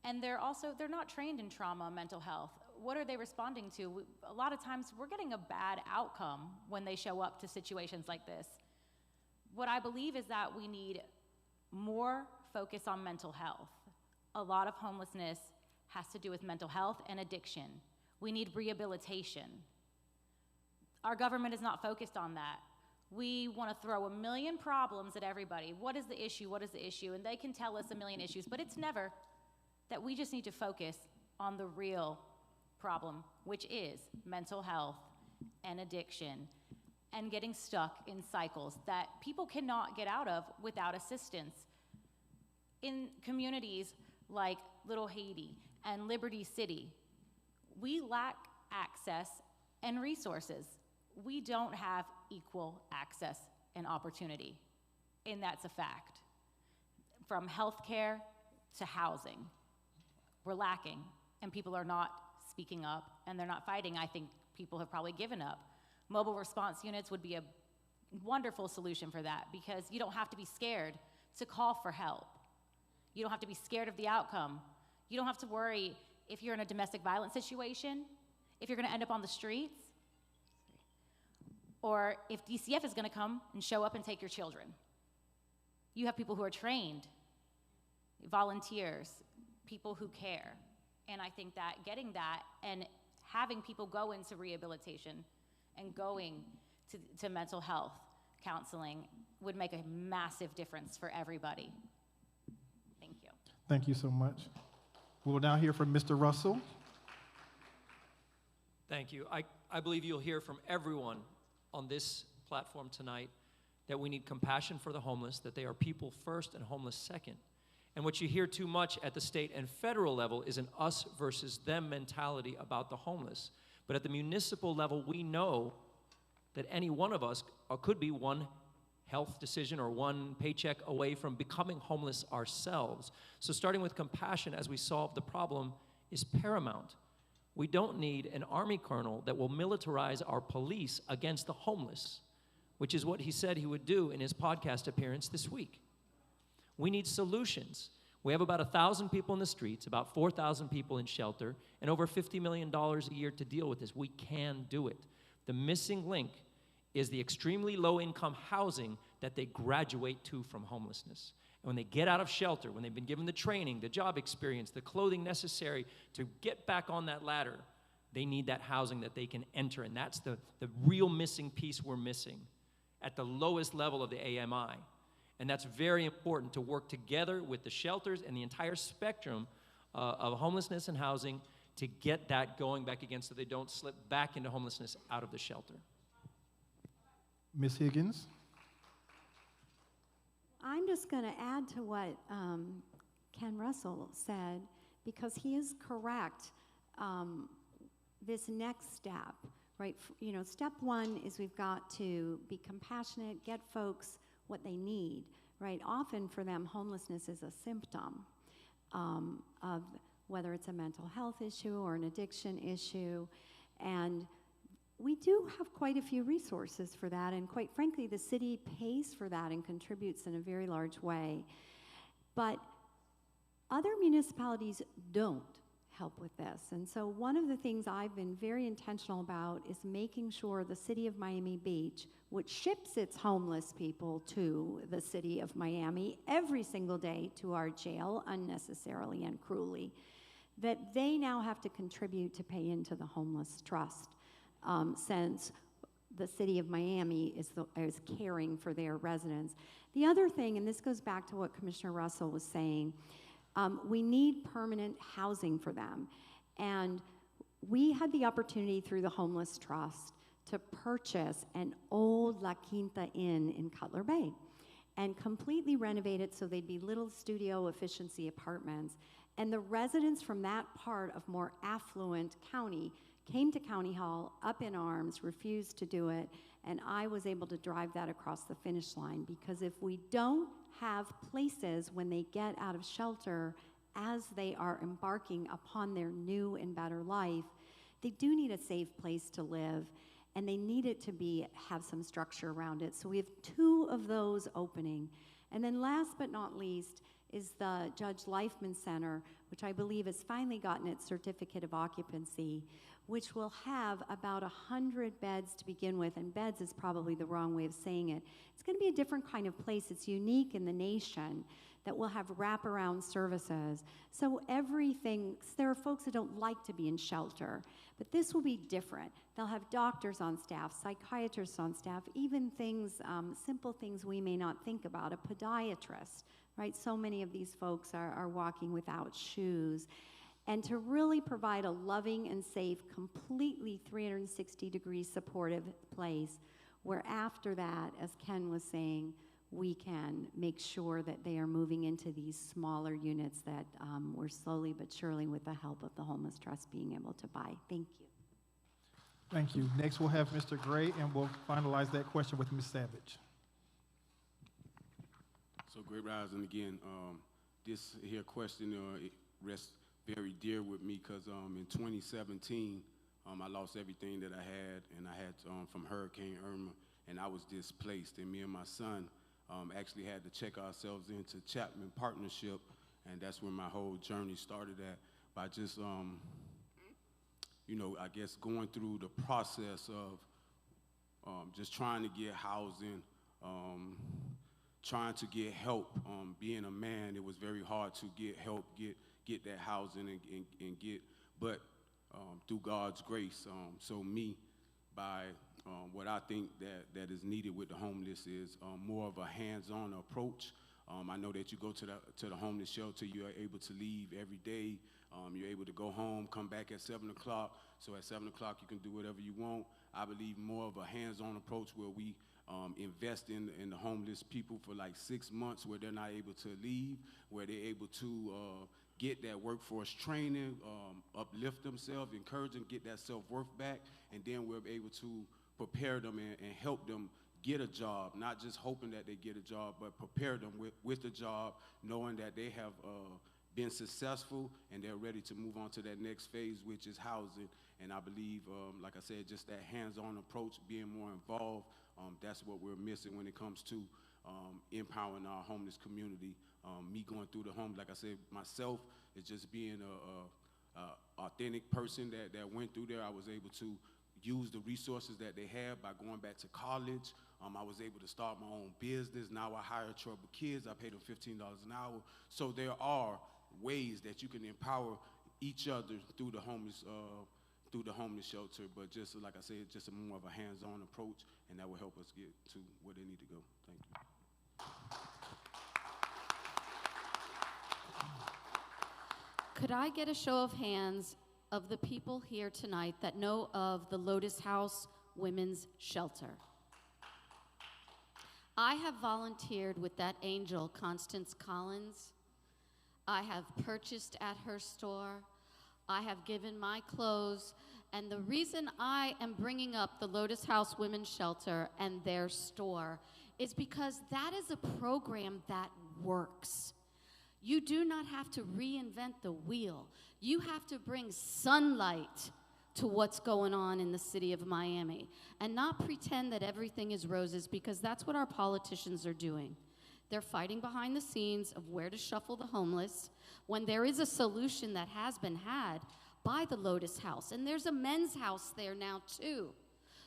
And they're not trained in trauma, mental health. What are they responding to? A lot of times we're getting a bad outcome when they show up to situations like this. What I believe is that we need more focus on mental health. A lot of homelessness has to do with mental health and addiction. We need rehabilitation. Our government is not focused on that. We want to throw a million problems at everybody. What is the issue? What is the issue? And they can tell us a million issues, but it's never that we just need to focus on the real problem, which is mental health and addiction and getting stuck in cycles that people cannot get out of without assistance. In communities like Little Haiti and Liberty City, we lack access and resources. We don't have equal access and opportunity, and that's a fact. From healthcare to housing, we're lacking, and people are not speaking up, and they're not fighting. I think people have probably given up. Mobile response units would be a wonderful solution for that, because you don't have to be scared to call for help. You don't have to be scared of the outcome. You don't have to worry if you're in a domestic violence situation, if you're gonna end up on the streets, or if DCF is gonna come and show up and take your children. You have people who are trained, volunteers, people who care. And I think that getting that and having people go into rehabilitation and going to mental health counseling would make a massive difference for everybody. Thank you. Thank you so much. We will now hear from Mr. Russell. Thank you. I believe you'll hear from everyone on this platform tonight that we need compassion for the homeless, that they are people first and homeless second. And what you hear too much at the state and federal level is an us versus them mentality about the homeless. But at the municipal level, we know that any one of us could be one health decision or one paycheck away from becoming homeless ourselves. So starting with compassion as we solve the problem is paramount. We don't need an Army colonel that will militarize our police against the homeless, which is what he said he would do in his podcast appearance this week. We need solutions. We have about 1,000 people in the streets, about 4,000 people in shelter, and over $50 million a year to deal with this. We can do it. The missing link is the extremely low-income housing that they graduate to from homelessness. And when they get out of shelter, when they've been given the training, the job experience, the clothing necessary to get back on that ladder, they need that housing that they can enter. And that's the real missing piece we're missing at the lowest level of the AMI. And that's very important to work together with the shelters and the entire spectrum of homelessness and housing to get that going back again so they don't slip back into homelessness out of the shelter. Ms. Higgins. I'm just going to add to what Ken Russell said, because he is correct. This next step, right? Step one is we've got to be compassionate, get folks what they need, right? Often for them, homelessness is a symptom of whether it's a mental health issue or an addiction issue. And we do have quite a few resources for that, and quite frankly, the city pays for that and contributes in a very large way. But other municipalities don't help with this. And so one of the things I've been very intentional about is making sure the city of Miami Beach, which ships its homeless people to the city of Miami every single day to our jail unnecessarily and cruelly, that they now have to contribute to pay into the homeless trust, since the city of Miami is caring for their residents. The other thing, and this goes back to what Commissioner Russell was saying, we need permanent housing for them. And we had the opportunity through the Homeless Trust to purchase an old La Quinta Inn in Cutler Bay and completely renovate it so they'd be little studio efficiency apartments. And the residents from that part of more affluent county came to County Hall up in arms, refused to do it, and I was able to drive that across the finish line, because if we don't have places when they get out of shelter as they are embarking upon their new and better life, they do need a safe place to live, and they need it to have some structure around it. So we have 2 of those opening. And then last but not least is the Judge Leifman Center, which I believe has finally gotten its certificate of occupancy, which will have about 100 beds to begin with, and beds is probably the wrong way of saying it. It's going to be a different kind of place. It's unique in the nation that will have wraparound services. So everything, there are folks that don't like to be in shelter, but this will be different. They'll have doctors on staff, psychiatrists on staff, even things, simple things we may not think about, a podiatrist, right? So many of these folks are walking without shoes. And to really provide a loving and safe, completely 360-degree supportive place where after that, as Ken was saying, we can make sure that they are moving into these smaller units that we're slowly but surely, with the help of the Homeless Trust, being able to buy. Thank you. Thank you. Next, we'll have Mr. Gray, and we'll finalize that question with Ms. Savage. So great rising again. This here question it rests very dear with me because in 2017, I lost everything that I had, and I had from Hurricane Irma, and I was displaced, and me and my son actually had to check ourselves into Chapman Partnership, and that's where my whole journey started at, by just, you know, I guess going through the process of just trying to get housing, trying to get help. Being a man, it was very hard to get help, get that housing and get, but through God's grace, so me, by what I think that is needed with the homeless is more of a hands-on approach. I know that you go to the homeless shelter, you are able to leave every day. You're able to go home, come back at 7 o'clock. So at 7 o'clock, you can do whatever you want. I believe more of a hands-on approach where we invest in the homeless people for like 6 months, where they're not able to leave, where they're able to get that workforce training, uplift themselves, encourage them, get that self-worth back, and then we're able to prepare them and help them get a job, not just hoping that they get a job, but prepare them with a job, knowing that they have been successful and they're ready to move on to that next phase, which is housing. And I believe, like I said, just that hands-on approach, being more involved, that's what we're missing when it comes to empowering our homeless community. Me going through the home, like I said, myself, is just being a authentic person that went through there. I was able to use the resources that they have by going back to college. I was able to start my own business. Now I hire troubled kids. I pay them $15 an hour. So there are ways that you can empower each other through the homeless shelter. But just like I said, just more of a hands-on approach, and that will help us get to where they need to go. Thank you. Could I get a show of hands of the people here tonight that know of the Lotus House Women's Shelter? I have volunteered with that angel, Constance Collins. I have purchased at her store. I have given my clothes. And the reason I am bringing up the Lotus House Women's Shelter and their store is because that is a program that works. You do not have to reinvent the wheel. You have to bring sunlight to what's going on in the city of Miami and not pretend that everything is roses, because that's what our politicians are doing. They're fighting behind the scenes of where to shuffle the homeless when there is a solution that has been had by the Lotus House. And there's a men's house there now too.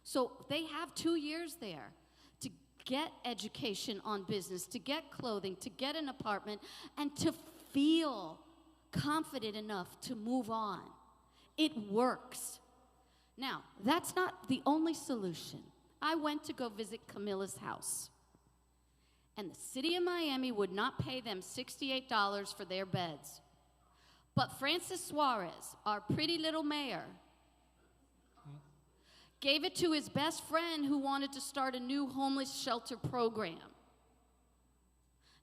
So they have 2 years there to get education on business, to get clothing, to get an apartment, and to feel confident enough to move on. It works. Now, that's not the only solution. I went to go visit Camilla's house, and the city of Miami would not pay them $68 for their beds. But Francis Suarez, our pretty little mayor, gave it to his best friend who wanted to start a new homeless shelter program.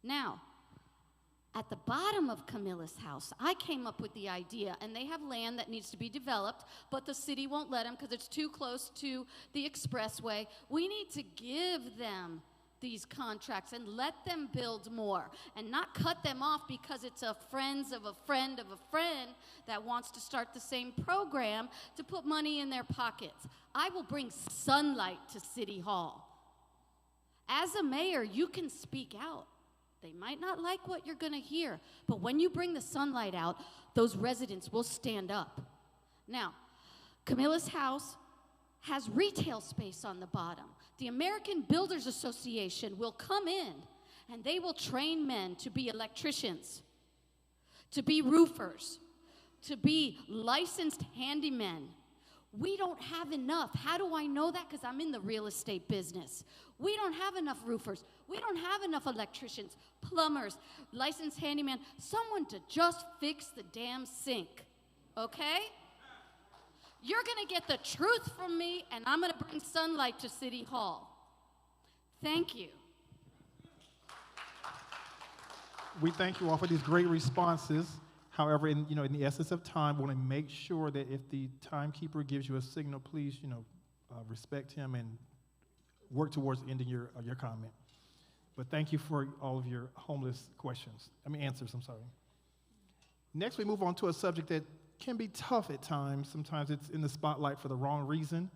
Now, at the bottom of Camilla's house, I came up with the idea, and they have land that needs to be developed, but the city won't let them because it's too close to the expressway. We need to give them these contracts and let them build more and not cut them off because it's a friends of a friend of a friend that wants to start the same program to put money in their pockets. I will bring sunlight to City Hall. As a mayor, you can speak out. They might not like what you're going to hear, but when you bring the sunlight out, those residents will stand up. Now, Camilla's house has retail space on the bottom. The American Builders Association will come in and they will train men to be electricians, to be roofers, to be licensed handymen. We don't have enough. How do I know that? Because I'm in the real estate business. We don't have enough roofers. We don't have enough electricians, plumbers, licensed handyman, someone to just fix the damn sink, okay? You're going to get the truth from me, and I'm going to bring sunlight to City Hall. Thank you. We thank you all for these great responses. However, in the essence of time, we want to make sure that if the timekeeper gives you a signal, please, respect him and work towards ending your comment. But thank you for all of your answers, I'm sorry. Next, we move on to a subject that can be tough at times. Sometimes it's in the spotlight for the wrong reason,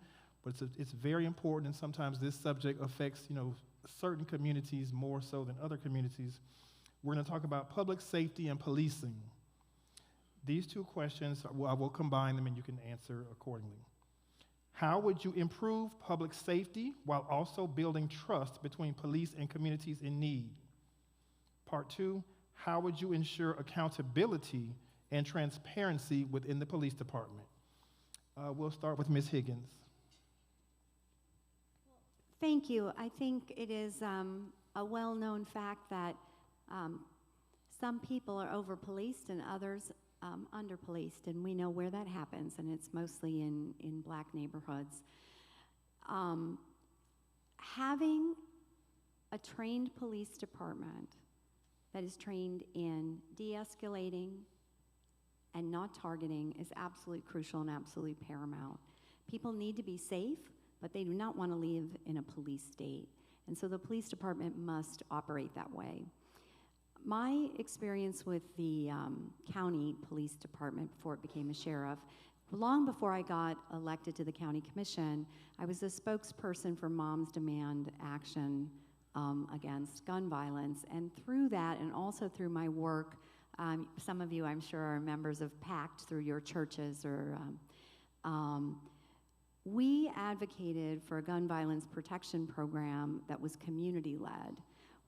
but it's very important, and sometimes this subject affects, certain communities more so than other communities. We're going to talk about public safety and policing. These two questions, I will combine them and you can answer accordingly. How would you improve public safety while also building trust between police and communities in need? Part two, how would you ensure accountability and transparency within the police department? We'll start with Ms. Higgins. Thank you. I think it is a well-known fact that some people are over-policed and others under-policed, and we know where that happens, and it's mostly in black neighborhoods. Having a trained police department that is trained in de-escalating and not targeting is absolutely crucial and absolutely paramount. People need to be safe, but they do not want to live in a police state, and so the police department must operate that way. My experience with the county police department before it became a sheriff, long before I got elected to the county commission, I was a spokesperson for Moms Demand Action against gun violence. And through that, and also through my work, some of you I'm sure are members of PACT through your churches, or we advocated for a gun violence protection program that was community-led,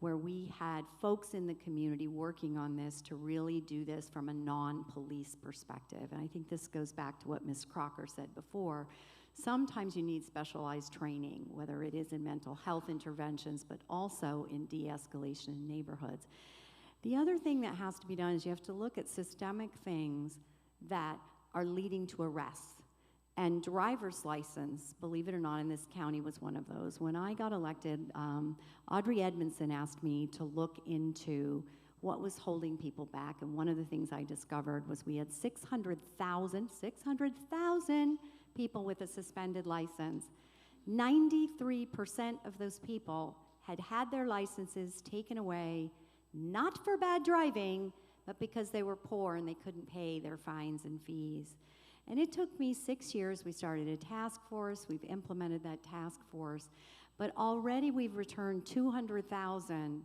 where we had folks in the community working on this to really do this from a non-police perspective. And I think this goes back to what Ms. Crocker said before. Sometimes you need specialized training, whether it is in mental health interventions, but also in de-escalation in neighborhoods. The other thing that has to be done is you have to look at systemic things that are leading to arrests. And driver's license, believe it or not, in this county was one of those. When I got elected, Audrey Edmondson asked me to look into what was holding people back. And one of the things I discovered was we had 600,000 people with a suspended license. 93% of those people had had their licenses taken away, not for bad driving, but because they were poor and they couldn't pay their fines and fees. And it took me 6 years. We started a task force. We've implemented that task force. But already we've returned 200,000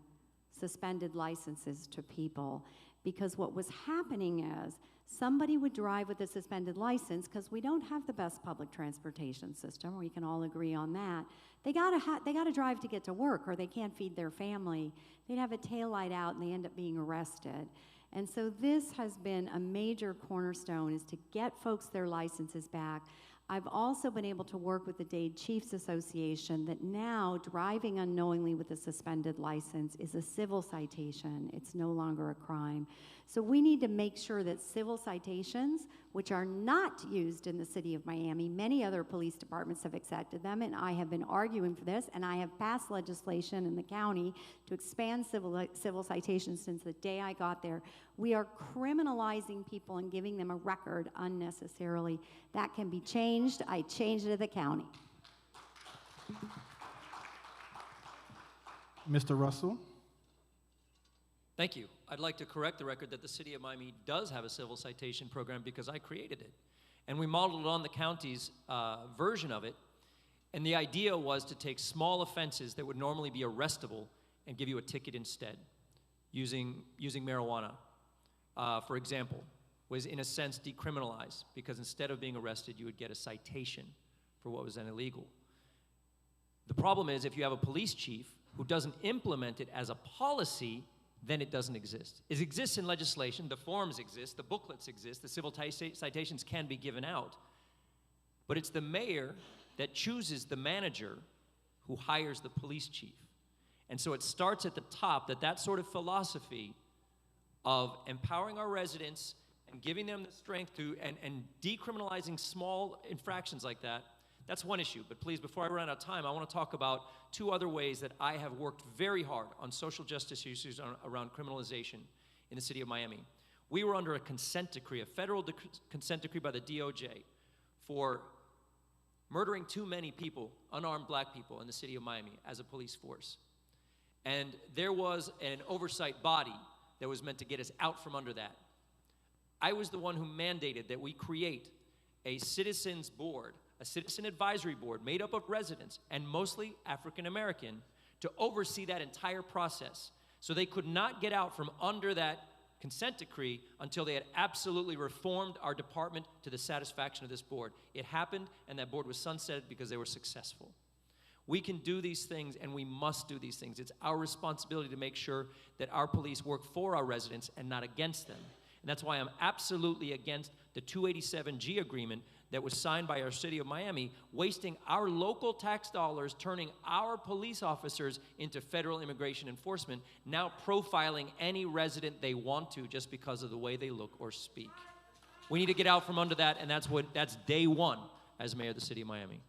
suspended licenses to people, because what was happening is somebody would drive with a suspended license, because we don't have the best public transportation system. We can all agree on that. They gotta drive to get to work, or they can't feed their family. They'd have a taillight out and they end up being arrested. And so this has been a major cornerstone, is to get folks their licenses back. I've also been able to work with the Dade Chiefs Association that now driving unknowingly with a suspended license is a civil citation. It's no longer a crime. So we need to make sure that civil citations, which are not used in the city of Miami, many other police departments have accepted them, and I have been arguing for this, and I have passed legislation in the county to expand civil citations since the day I got there. We are criminalizing people and giving them a record unnecessarily. That can be changed. I changed it at the county. Mr. Russell. Thank you. I'd like to correct the record that the city of Miami does have a civil citation program, because I created it. And we modeled it on the county's version of it. And the idea was to take small offenses that would normally be arrestable and give you a ticket instead. using marijuana, for example, was in a sense decriminalized because instead of being arrested, you would get a citation for what was then illegal. The problem is if you have a police chief who doesn't implement it as a policy, then it doesn't exist. It exists in legislation, the forms exist, the booklets exist, the civil citations can be given out, but it's the mayor that chooses the manager who hires the police chief. And so it starts at the top that sort of philosophy of empowering our residents and giving them the strength to, and decriminalizing small infractions like that, that's one issue. But please, before I run out of time, I want to talk about two other ways that I have worked very hard on social justice issues around criminalization in the city of Miami. We were under a consent decree, a federal consent decree by the DOJ for murdering too many people, unarmed black people in the city of Miami as a police force. And there was an oversight body that was meant to get us out from under that. I was the one who mandated that we create a citizens board, a citizen advisory board made up of residents and mostly African American to oversee that entire process. So they could not get out from under that consent decree until they had absolutely reformed our department to the satisfaction of this board. It happened, and that board was sunsetted because they were successful. We can do these things, and we must do these things. It's our responsibility to make sure that our police work for our residents and not against them. And that's why I'm absolutely against the 287G agreement that was signed by our city of Miami, wasting our local tax dollars, turning our police officers into federal immigration enforcement, now profiling any resident they want to just because of the way they look or speak. We need to get out from under that, and that's day one as mayor of the city of Miami.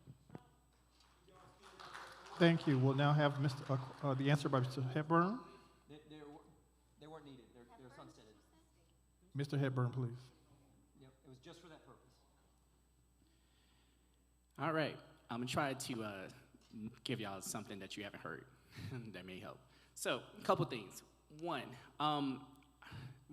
Thank you. We'll now have the answer by Mr. Hepburn. They weren't needed. They're sunsetted. Mr. Hepburn, please. Yep, it was just for that purpose. All right, I'm gonna try to give y'all something that you haven't heard that may help. So, a couple things. One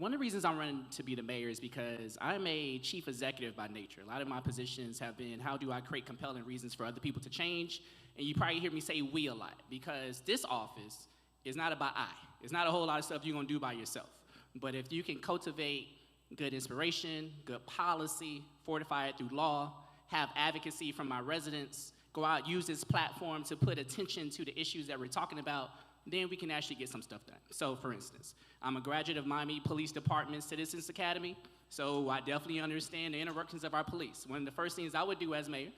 of the reasons I'm running to be the mayor is because I'm a chief executive by nature. A lot of my positions have been, how do I create compelling reasons for other people to change? And you probably hear me say we a lot, because this office is not about I. It's not a whole lot of stuff you're gonna do by yourself. But if you can cultivate good inspiration, good policy, fortify it through law, have advocacy from my residents, go out, use this platform to put attention to the issues that we're talking about, then we can actually get some stuff done. So, for instance, I'm a graduate of Miami Police Department Citizens Academy, so I definitely understand the inner workings of our police. One of the first things I would do as mayor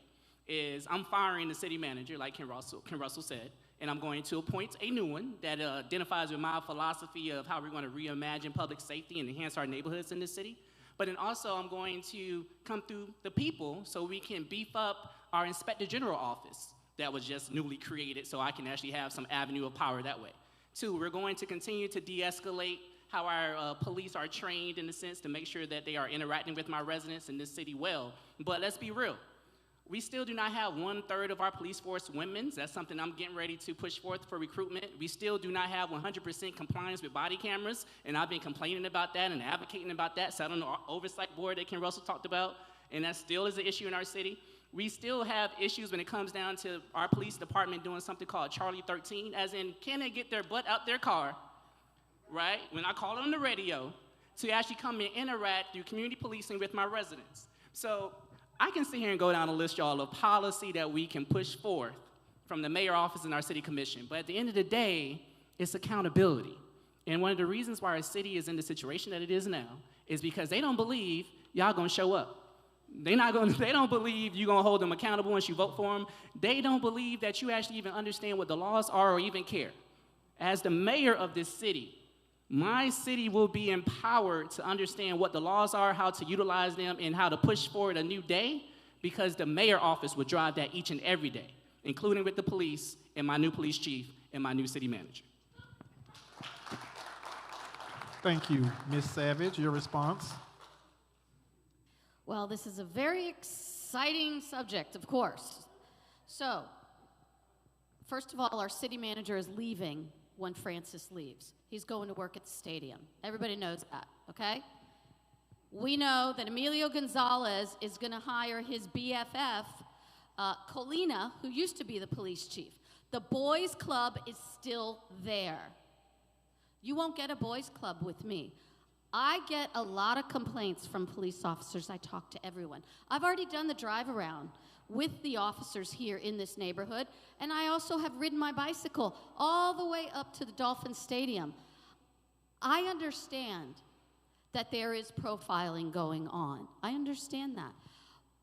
is I'm firing the city manager, like Ken Russell said, and I'm going to appoint a new one that identifies with my philosophy of how we're going to reimagine public safety and enhance our neighborhoods in this city. But then also I'm going to come through the people so we can beef up our Inspector General office that was just newly created so I can actually have some avenue of power that way. Two, we're going to continue to de-escalate how our police are trained in the sense to make sure that they are interacting with my residents in this city well. But let's be real. We still do not have 1/3 of our police force women. That's something I'm getting ready to push forth for recruitment. We still do not have 100% compliance with body cameras, and I've been complaining about that and advocating about that, sat on the oversight board that Ken Russell talked about, and that still is an issue in our city. We still have issues when it comes down to our police department doing something called Charlie 13, as in, can they get their butt out their car, right, when I call on the radio, to actually come and interact through community policing with my residents. So I can sit here and go down a list, y'all, of policy that we can push forth from the mayor office and our city commission. But at the end of the day, it's accountability. And one of the reasons why our city is in the situation that it is now is because they don't believe y'all gonna show up. They don't believe you're gonna hold them accountable once you vote for them. They don't believe that you actually even understand what the laws are or even care. As the mayor of this city, my city will be empowered to understand what the laws are, how to utilize them, and how to push forward a new day, because the mayor office will drive that each and every day, including with the police and my new police chief and my new city manager. Thank you. Ms. Savage, your response? Well, this is a very exciting subject, of course. So, first of all, our city manager is leaving when Francis leaves. He's going to work at the stadium. Everybody knows that, okay? We know that Emilio Gonzalez is going to hire his BFF, Colina, who used to be the police chief. The boys' club is still there. You won't get a boys club with me. I get a lot of complaints from police officers. I talk to everyone. I've already done the drive around with the officers here in this neighborhood, and I also have ridden my bicycle all the way up to the Dolphin Stadium. I understand that there is profiling going on. I understand that.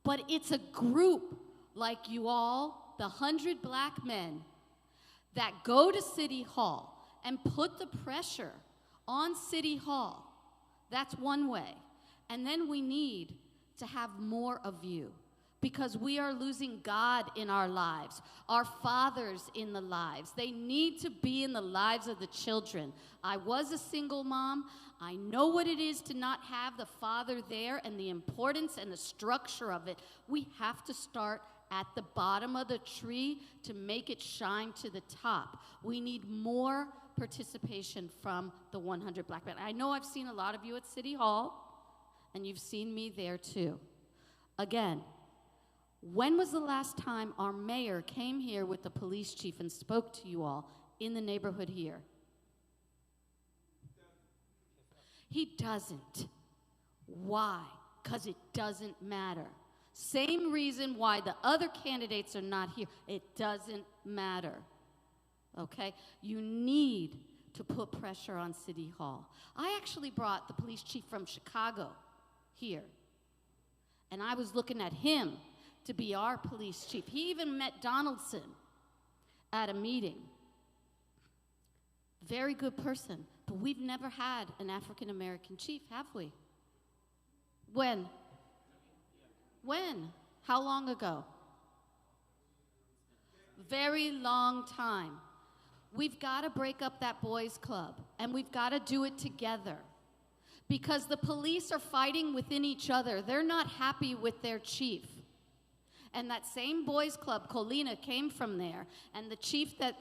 But it's a group like you all, the 100 black men, that go to City Hall and put the pressure on City Hall. That's one way. And then we need to have more of you, because we are losing God in our lives, our fathers in the lives. They need to be in the lives of the children. I was a single mom. I know what it is to not have the father there and the importance and the structure of it. We have to start at the bottom of the tree to make it shine to the top. We need more participation from the 100 black men. I know I've seen a lot of you at City Hall, and you've seen me there too. Again, when was the last time our mayor came here with the police chief and spoke to you all in the neighborhood here? He doesn't. Why? Because it doesn't matter. Same reason why the other candidates are not here. It doesn't matter. Okay? You need to put pressure on City Hall. I actually brought the police chief from Chicago here, and I was looking at him to be our police chief. He even met Donaldson at a meeting. Very good person, but we've never had an African-American chief, have we? When? When? How long ago? Very long time. We've got to break up that boys club, and we've got to do it together, because the police are fighting within each other. They're not happy with their chief. And that same boys club, Colina, came from there. And the chief that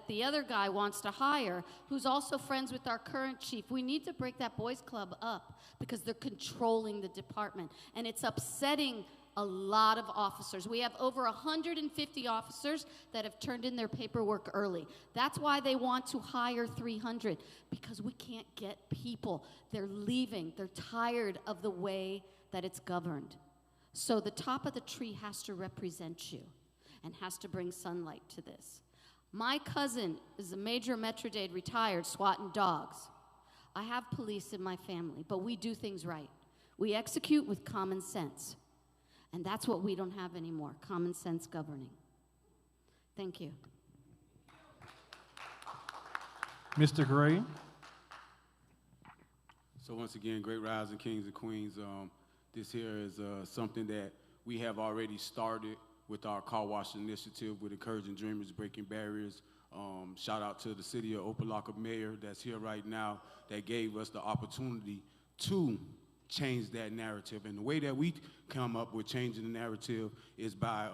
the other guy wants to hire, who's also friends with our current chief, we need to break that boys club up, because they're controlling the department. And it's upsetting a lot of officers. We have over 150 officers that have turned in their paperwork early. That's why they want to hire 300, because we can't get people. They're leaving. They're tired of the way that it's governed. So the top of the tree has to represent you and has to bring sunlight to this. My cousin is a Major Metrodade retired swatting dogs. I have police in my family, but we do things right. We execute with common sense. And that's what we don't have anymore, common sense governing. Thank you. Mr. Gray. So once again, great rising kings and queens. This here is something that we have already started with our car wash initiative with Encouraging Dreamers, Breaking Barriers. Shout out to the city of Opa-locka mayor that's here right now that gave us the opportunity to change that narrative. And the way that we come up with changing the narrative is by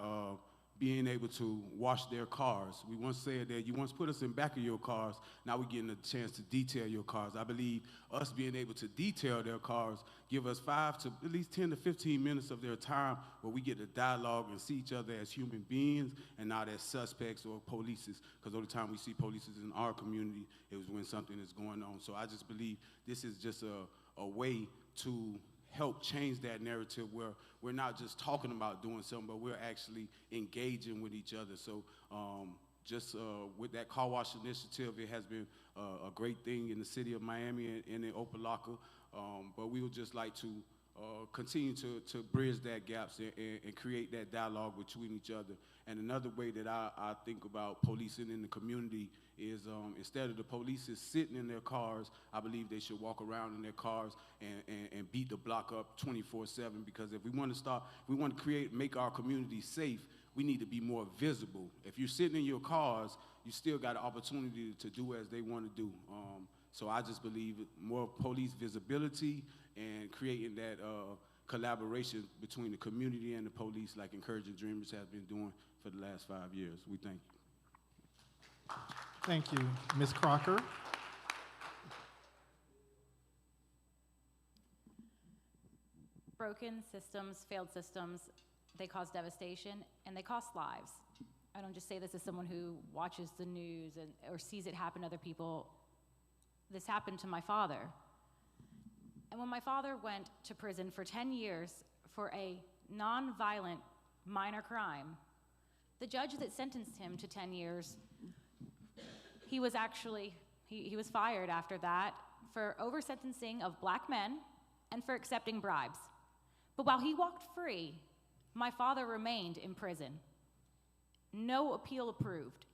being able to wash their cars. We once said that you once put us in back of your cars, now we're getting a chance to detail your cars. I believe us being able to detail their cars give us 5 to at least 10 to 15 minutes of their time where we get to dialogue and see each other as human beings and not as suspects or polices, because all the time we see polices in our community, it was when something is going on. So I just believe this is just a way to help change that narrative where we're not just talking about doing something, but we're actually engaging with each other. So with that car wash initiative, it has been a great thing in the city of Miami and in Opa-locka. But we would just like to continue to bridge that gaps and create that dialogue between each other. And another way that I think about policing in the community is instead of the police is sitting in their cars, I believe they should walk around in their cars and beat the block up 24/7, because if we want to make our community safe, we need to be more visible. If you're sitting in your cars, you still got an opportunity to do as they want to do. So I just believe more police visibility and creating that collaboration between the community and the police, like Encouraging Dreamers has been doing for the last 5 years. We thank you. Thank you. Ms. Crocker. Broken systems, failed systems, they cause devastation and they cost lives. I don't just say this as someone who watches the news or sees it happen to other people. this happened to my father. And when my father went to prison for 10 years for a non-violent minor crime, the judge that sentenced him to 10 years, he was fired after that for over-sentencing of black men and for accepting bribes. But while he walked free, my father remained in prison. No appeal approved.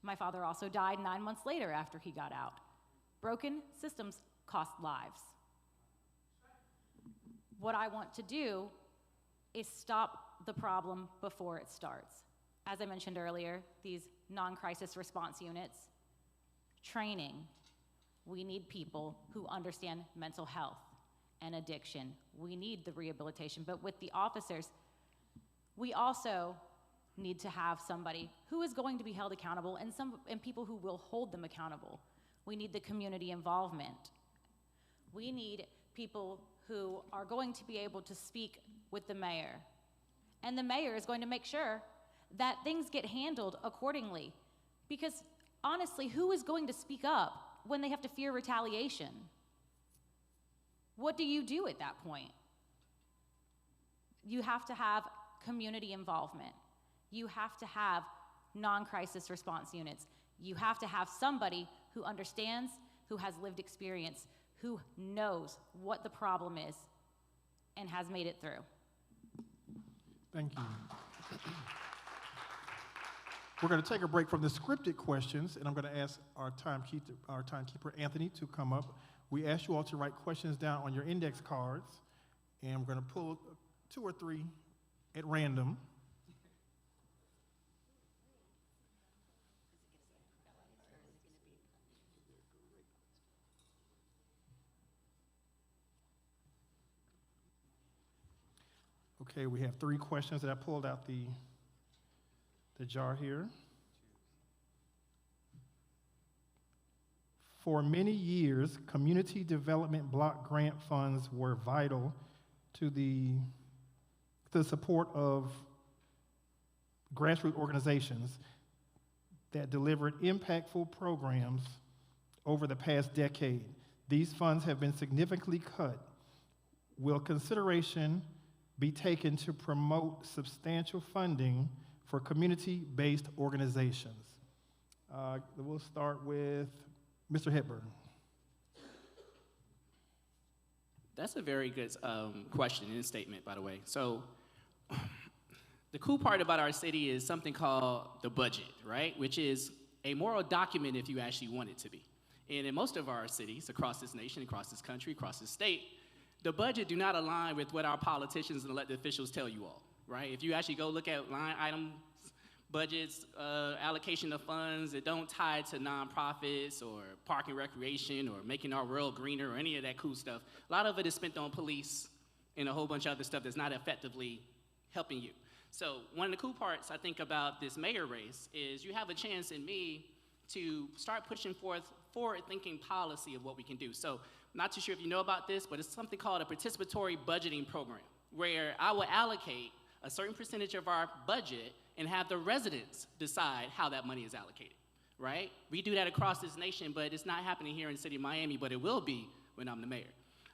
My father also died 9 months later after he got out. Broken systems cost lives. What I want to do is stop the problem before it starts. As I mentioned earlier, these non-crisis response units, training. We need people who understand mental health and addiction. We need the rehabilitation, but with the officers, we also need to have somebody who is going to be held accountable and people who will hold them accountable. We need the community involvement. We need people who are going to be able to speak with the mayor. And the mayor is going to make sure that things get handled accordingly. Because honestly, who is going to speak up when they have to fear retaliation? What do you do at that point? You have to have community involvement. You have to have non-crisis response units. You have to have somebody who understands, who has lived experience, who knows what the problem is and has made it through. Thank you. We're going to take a break from the scripted questions, and I'm going to ask our timekeeper, Anthony, to come up. We ask you all to write questions down on your index cards, and we're going to pull 2 or 3 at random. Okay, we have 3 questions that I pulled out the jar here. For many years, community development block grant funds were vital to the support of grassroots organizations that delivered impactful programs over the past decade. These funds have been significantly cut. Will consideration be taken to promote substantial funding for community-based organizations? We'll start with Mr. Hepburn. That's a very good question and statement, by the way. So the cool part about our city is something called the budget, right? Which is a moral document if you actually want it to be. And in most of our cities across this nation, across this country, across this state, the budget do not align with what our politicians and elected officials tell you all, right? If you actually go look at line items, budgets, allocation of funds that don't tie to nonprofits or park and recreation or making our world greener or any of that cool stuff, a lot of it is spent on police and a whole bunch of other stuff that's not effectively helping you. So one of the cool parts I think about this mayor race is you have a chance in me to start pushing forth forward-thinking policy of what we can do. So I'm not too sure if you know about this, but it's something called a participatory budgeting program, where I will allocate a certain percentage of our budget and have the residents decide how that money is allocated, right? We do that across this nation, but it's not happening here in the city of Miami, but it will be when I'm the mayor.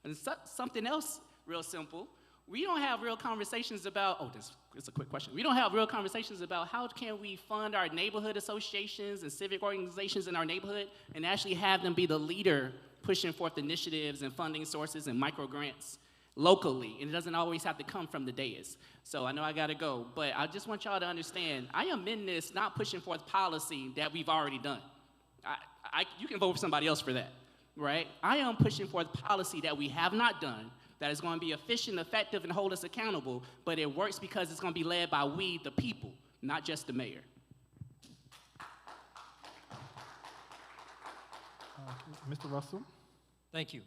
And something else real simple, we don't have real conversations about, it's a quick question. We don't have real conversations about how can we fund our neighborhood associations and civic organizations in our neighborhood and actually have them be the leader pushing forth initiatives and funding sources and micro grants locally, and it doesn't always have to come from the dais. So I know I gotta go, but I just want y'all to understand, I am in this not pushing forth policy that we've already done. You can vote for somebody else for that, right? I am pushing forth policy that we have not done, that is gonna be efficient, effective, and hold us accountable, but it works because it's gonna be led by we, the people, not just the mayor. Mr. Russell? Thank you.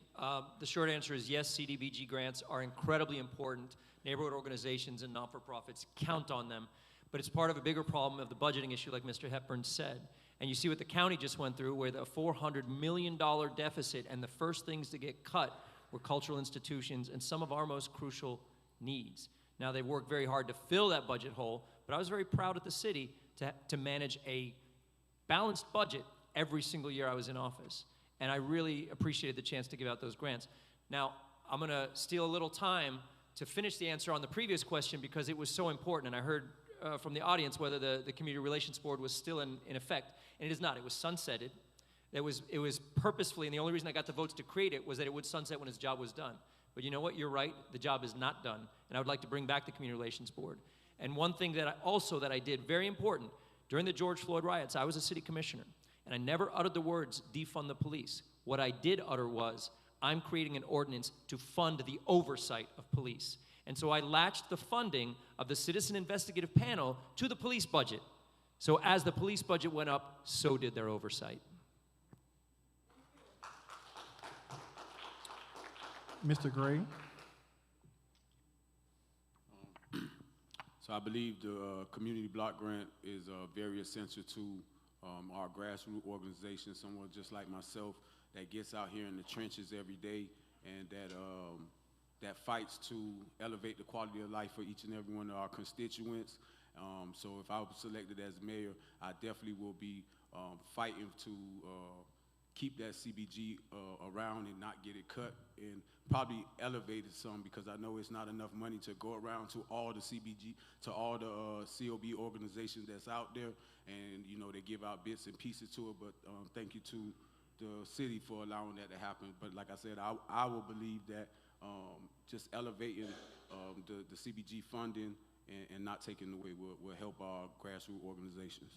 The short answer is yes, CDBG grants are incredibly important. Neighborhood organizations and not-for-profits count on them, but it's part of a bigger problem of the budgeting issue, like Mr. Hepburn said. And you see what the county just went through, where the $400 million deficit, and the first things to get cut were cultural institutions and some of our most crucial needs. Now, they've worked very hard to fill that budget hole, but I was very proud at the city to manage a balanced budget every single year I was in office. And I really appreciated the chance to give out those grants. Now, I'm gonna steal a little time to finish the answer on the previous question because it was so important, and I heard from the audience whether the Community Relations Board was still in effect, and it is not. It was sunsetted. It was purposefully, and the only reason I got the votes to create it was that it would sunset when its job was done. But you know what? You're right. The job is not done, and I would like to bring back the Community Relations Board. And one thing that I did, very important, during the George Floyd riots, I was a city commissioner, and I never uttered the words, defund the police. What I did utter was, I'm creating an ordinance to fund the oversight of police. And so I latched the funding of the Citizen Investigative Panel to the police budget. So as the police budget went up, so did their oversight. Mr. Gray. So I believe the community block grant is very essential to our grassroots organization, someone just like myself that gets out here in the trenches every day and that fights to elevate the quality of life for each and every one of our constituents. So if I was selected as mayor, I definitely will be fighting to keep that CBG around and not get it cut, and probably elevate it some, because I know it's not enough money to go around to all the CBG, to all the COB organizations that's out there, and you know, they give out bits and pieces to it, but thank you to the city for allowing that to happen. But like I said, I will believe that just elevating the CBG funding and not taking it away will help our grassroots organizations.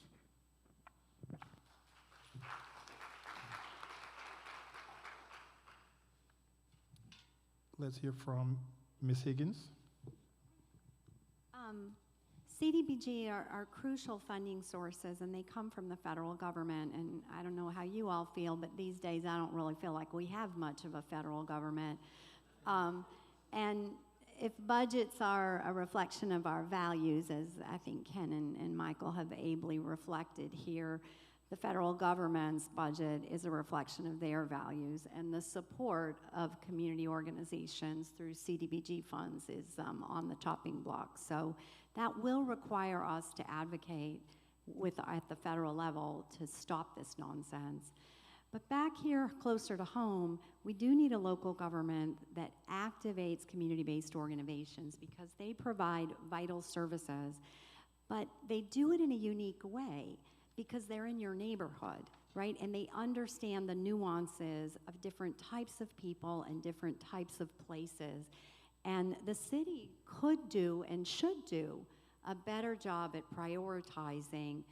Let's hear from Ms. Higgins. CDBG are crucial funding sources, and they come from the federal government. And I don't know how you all feel, but these days I don't really feel like we have much of a federal government. And if budgets are a reflection of our values, as I think Ken and Michael have ably reflected here, the federal government's budget is a reflection of their values, and the support of community organizations through CDBG funds is on the chopping block. So that will require us to advocate at the federal level to stop this nonsense. But back here, closer to home, we do need a local government that activates community-based organizations, because they provide vital services, but they do it in a unique way, because they're in your neighborhood, right? And they understand the nuances of different types of people and different types of places. And the city could do and should do a better job at prioritizing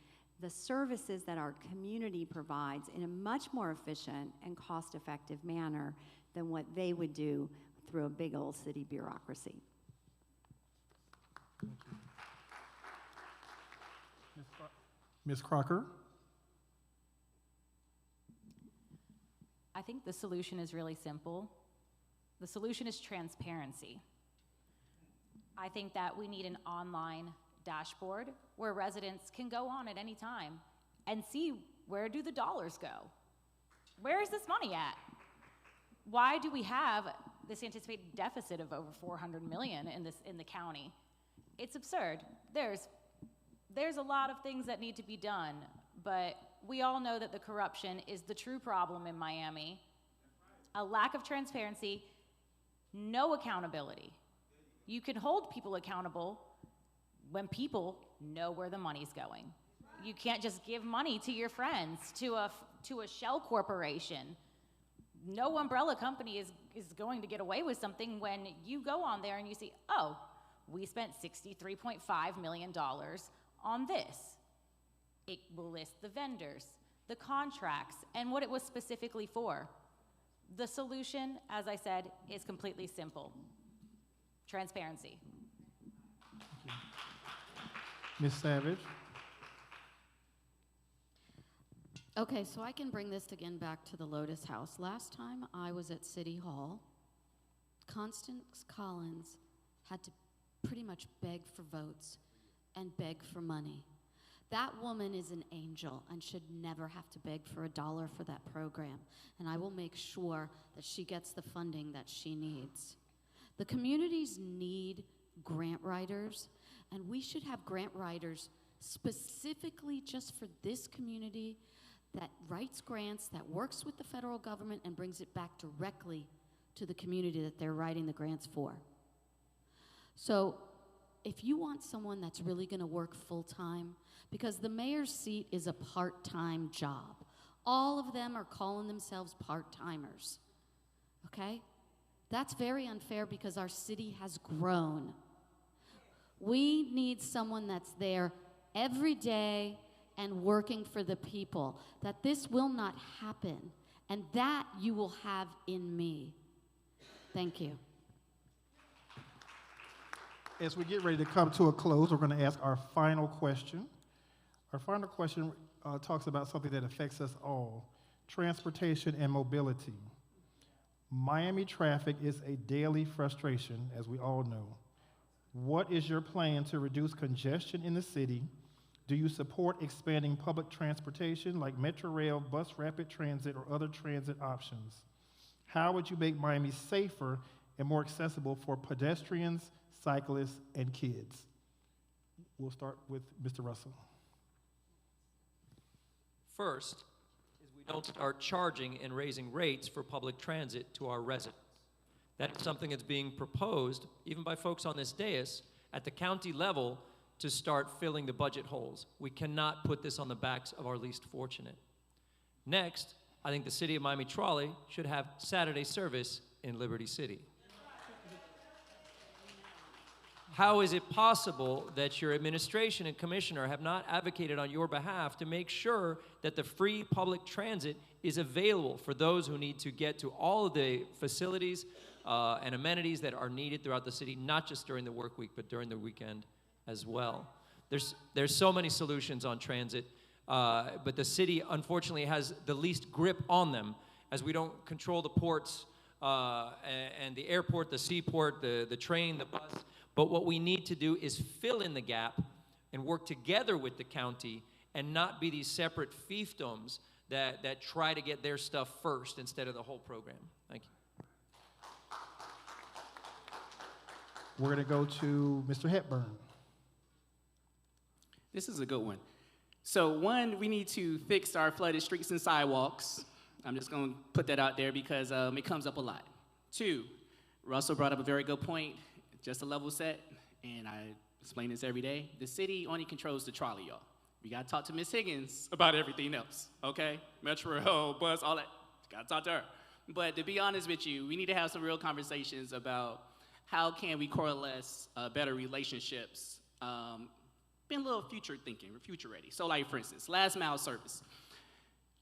the services that our community provides in a much more efficient and cost-effective manner than what they would do through a big old city bureaucracy. Thank you. Ms. Crocker. I think the solution is really simple. The solution is transparency. I think that we need an online dashboard where residents can go on at any time and see, where do the dollars go? Where is this money at? Why do we have this anticipated deficit of over $400 million in the county? It's absurd. There's a lot of things that need to be done, but we all know that the corruption is the true problem in Miami. A lack of transparency, no accountability. You can hold people accountable when people know where the money's going. You can't just give money to your friends, to a shell corporation. No umbrella company is going to get away with something when you go on there and you see, oh, we spent $63.5 million on this. It will list the vendors, the contracts, and what it was specifically for. The solution, as I said, is completely simple. Transparency. Ms. Savage. Okay, so I can bring this again back to the Lotus House. Last time I was at City Hall, Constance Collins had to pretty much beg for votes and beg for money. That woman is an angel and should never have to beg for $1 for that program. And I will make sure that she gets the funding that she needs. The communities need grant writers, and we should have grant writers specifically just for this community that writes grants, that works with the federal government, and brings it back directly to the community that they're writing the grants for. So if you want someone that's really going to work full-time, because the mayor's seat is a part-time job. All of them are calling themselves part-timers, okay? That's very unfair because our city has grown. We need someone that's there every day and working for the people, that this will not happen, and that you will have in me. Thank you. As we get ready to come to a close, we're going to ask our final question. Our final question talks about something that affects us all, transportation and mobility. Miami traffic is a daily frustration, as we all know. What is your plan to reduce congestion in the city? Do you support expanding public transportation like Metro Rail, bus rapid transit, or other transit options? How would you make Miami safer and more accessible for pedestrians, cyclists, and kids? We'll start with Mr. Russell. First is we don't start charging and raising rates for public transit to our residents. That is something that's being proposed, even by folks on this dais, at the county level to start filling the budget holes. We cannot put this on the backs of our least fortunate. Next, I think the City of Miami Trolley should have Saturday service in Liberty City. How is it possible that your administration and commissioner have not advocated on your behalf to make sure that the free public transit is available for those who need to get to all of the facilities and amenities that are needed throughout the city, not just during the work week, but during the weekend as well? There's so many solutions on transit, but the city unfortunately has the least grip on them, as we don't control the ports and the airport, the seaport, the train, the bus. But what we need to do is fill in the gap and work together with the county and not be these separate fiefdoms that try to get their stuff first instead of the whole program. Thank you. We're going to go to Mr. Hepburn. This is a good one. So one, we need to fix our flooded streets and sidewalks. I'm just going to put that out there because it comes up a lot. Two, Russell brought up a very good point. Just a level set, and I explain this every day. The city only controls the trolley, y'all. We got to talk to Ms. Higgins about everything else, okay? Metro Rail, bus, all that. Got to talk to her. But to be honest with you, we need to have some real conversations about how can we coalesce better relationships, being a little future thinking, future ready. So like, for instance, last mile service.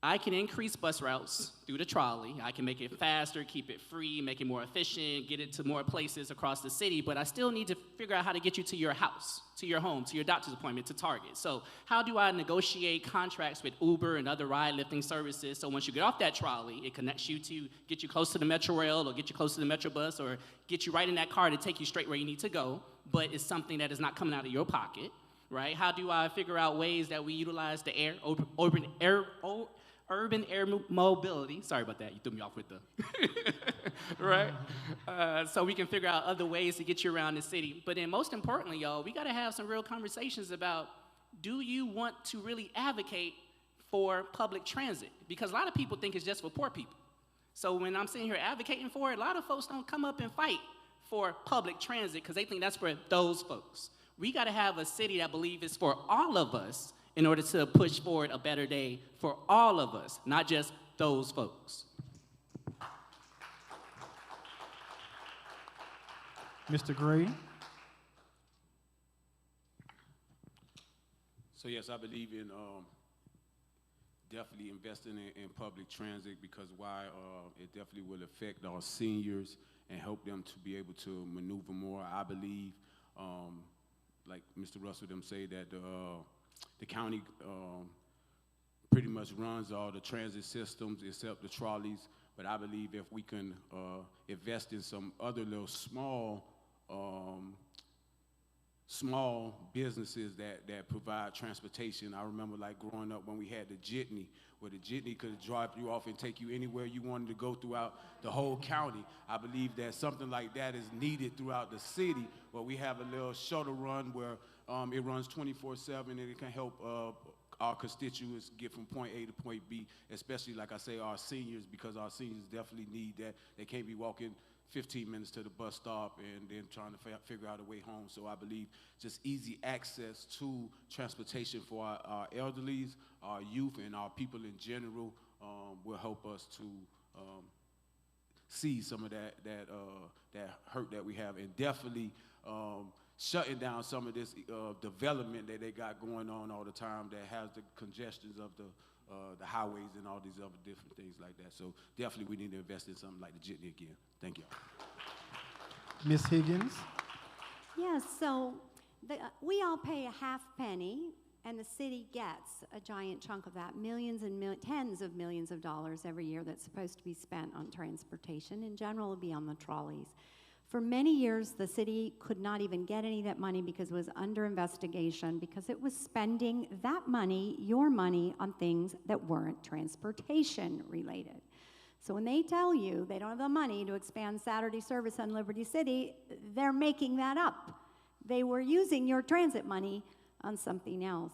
I can increase bus routes through the trolley. I can make it faster, keep it free, make it more efficient, get it to more places across the city, but I still need to figure out how to get you to your house, to your home, to your doctor's appointment, to Target. So how do I negotiate contracts with Uber and other ride-lifting services so once you get off that trolley, it connects you to get you close to the Metro Rail or get you close to the Metro Bus or get you right in that car to take you straight where you need to go, but it's something that is not coming out of your pocket, right? How do I figure out ways that we utilize the urban air mobility, sorry about that, you threw me off with the, right? So we can figure out other ways to get you around the city. But then most importantly, y'all, we gotta have some real conversations about, do you want to really advocate for public transit? Because a lot of people think it's just for poor people. So when I'm sitting here advocating for it, a lot of folks don't come up and fight for public transit because they think that's for those folks. We gotta have a city that believes it's for all of us in order to push forward a better day for all of us, not just those folks. Mr. Gray. So yes, I believe in definitely investing in public transit because why it definitely will affect our seniors and help them to be able to maneuver more. I believe, like Mr. Russell them say that the county pretty much runs all the transit systems except the trolleys, but I believe if we can invest in some other little small businesses that provide transportation. I remember like growing up when we had the jitney, where the jitney could drop you off and take you anywhere you wanted to go throughout the whole county. I believe that something like that is needed throughout the city, where we have a little shuttle run where it runs 24/7 and it can help our constituents get from point A to point B, especially, like I say, our seniors, because our seniors definitely need that. They can't be walking 15 minutes to the bus stop and then trying to figure out a way home. So I believe just easy access to transportation for our elderlies, our youth, and our people in general will help us to see some of that hurt that we have, and definitely shutting down some of this development that they got going on all the time that has the congestions of the highways and all these other different things like that. So definitely we need to invest in something like the jitney again. Thank you. Ms. Higgins? Yes, so we all pay a half penny, and the city gets a giant chunk of that, millions and tens of millions of dollars every year that's supposed to be spent on transportation. In general, it'll be on the trolleys. For many years, the city could not even get any of that money because it was under investigation, because it was spending that money, your money, on things that weren't transportation related. So when they tell you they don't have the money to expand Saturday service on Liberty City, they're making that up. They were using your transit money on something else.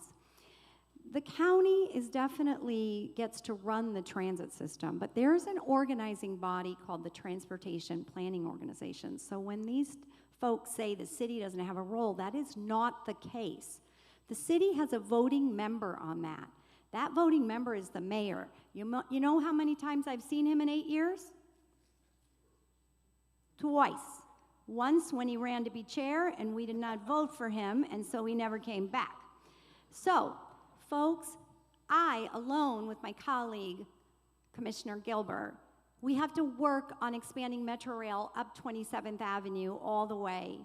The county definitely gets to run the transit system, but there's an organizing body called the Transportation Planning Organization. So when these folks say the city doesn't have a role, that is not the case. The city has a voting member on that. That voting member is the mayor. You know how many times I've seen him in 8 years? Twice. Once when he ran to be chair, and we did not vote for him, and so he never came back. So, folks, I, alone with my colleague, Commissioner Gilbert, we have to work on expanding Metro Rail up 27th Avenue all the way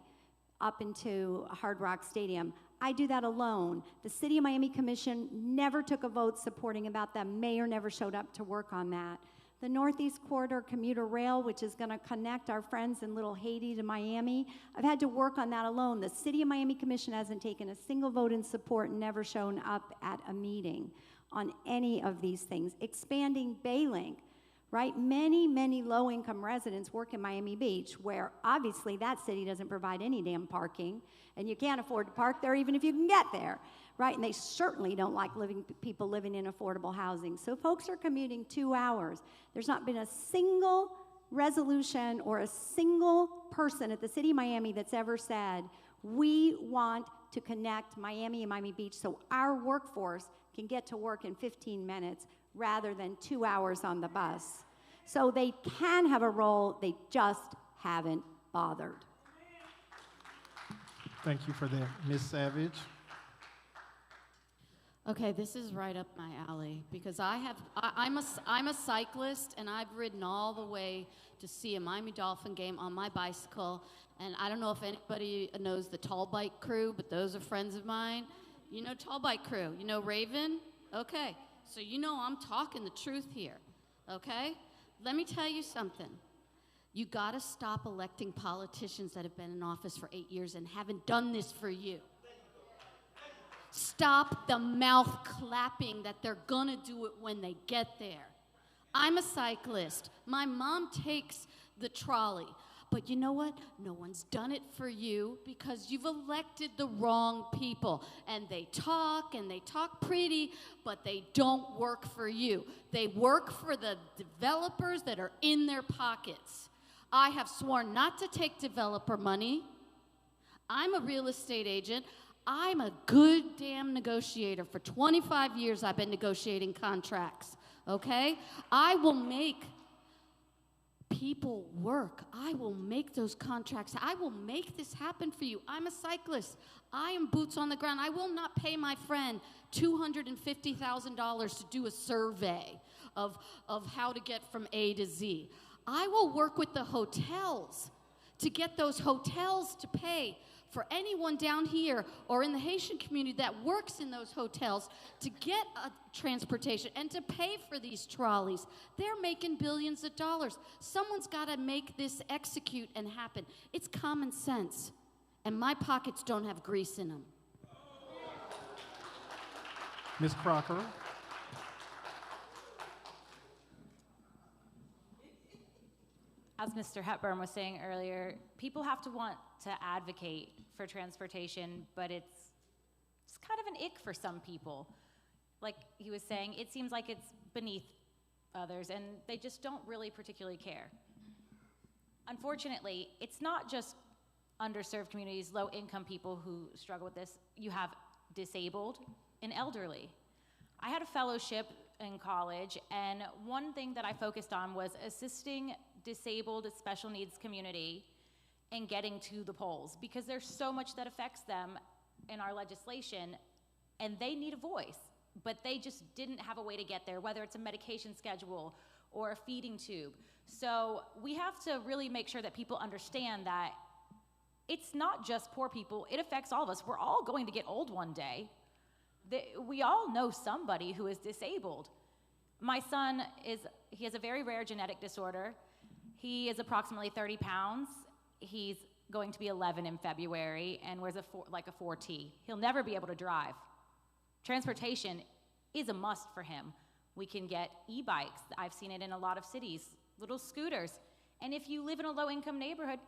up into Hard Rock Stadium. I do that alone. The City of Miami Commission never took a vote supporting about that. Mayor never showed up to work on that. The Northeast Corridor Commuter Rail, which is going to connect our friends in Little Haiti to Miami, I've had to work on that alone. The City of Miami Commission hasn't taken a single vote in support and never shown up at a meeting on any of these things. Expanding Baylink, right? Many, many low-income residents work in Miami Beach, where obviously that city doesn't provide any damn parking, and you can't afford to park there even if you can get there, right? And they certainly don't like people living in affordable housing. So folks are commuting 2 hours. There's not been a single resolution or a single person at the city of Miami that's ever said, we want to connect Miami and Miami Beach so our workforce can get to work in 15 minutes rather than 2 hours on the bus. So they can have a role, they just haven't bothered. Thank you for that. Ms. Savage? Okay, this is right up my alley because I'm a cyclist, and I've ridden all the way to see a Miami Dolphin game on my bicycle. And I don't know if anybody knows the Tall Bike Crew, but those are friends of mine. You know Tall Bike Crew? You know Raven? Okay, so you know I'm talking the truth here. Okay, let me tell you something. You got to stop electing politicians that have been in office for 8 years and haven't done this for you. Stop the mouth clapping that they're gonna do it when they get there. I'm a cyclist. My mom takes the trolley. But you know what? No one's done it for you because you've elected the wrong people. And they talk pretty, but they don't work for you. They work for the developers that are in their pockets. I have sworn not to take developer money. I'm a real estate agent. I'm a good damn negotiator. For 25 years, I've been negotiating contracts, okay? I will make people work. I will make those contracts. I will make this happen for you. I'm a cyclist. I am boots on the ground. I will not pay my friend $250,000 to do a survey of how to get from A to Z. I will work with the hotels to get those hotels to pay for anyone down here or in the Haitian community that works in those hotels to get a transportation and to pay for these trolleys. They're making billions of dollars. Someone's got to make this execute and happen. It's common sense, and my pockets don't have grease in them. Ms. Crocker? As Mr. Hepburn was saying earlier, people have to want to advocate for transportation, but it's kind of an ick for some people. like he was saying, it seems like it's beneath others, and they just don't really particularly care. Unfortunately, it's not just underserved communities, low-income people who struggle with this. You have disabled and elderly. I had a fellowship in college, and one thing that I focused on was assisting disabled special needs community in getting to the polls, because there's so much that affects them in our legislation, and they need a voice, but they just didn't have a way to get there, whether it's a medication schedule or a feeding tube. So we have to really make sure that people understand that it's not just poor people, it affects all of us. We're all going to get old one day. We all know somebody who is disabled. My son he has a very rare genetic disorder. He is approximately 30 pounds. He's going to be 11 in February and wears a 4T. He'll never be able to drive. Transportation is a must for him. We can get e-bikes. I've seen it in a lot of cities, little scooters. And if you live in a low-income neighborhood,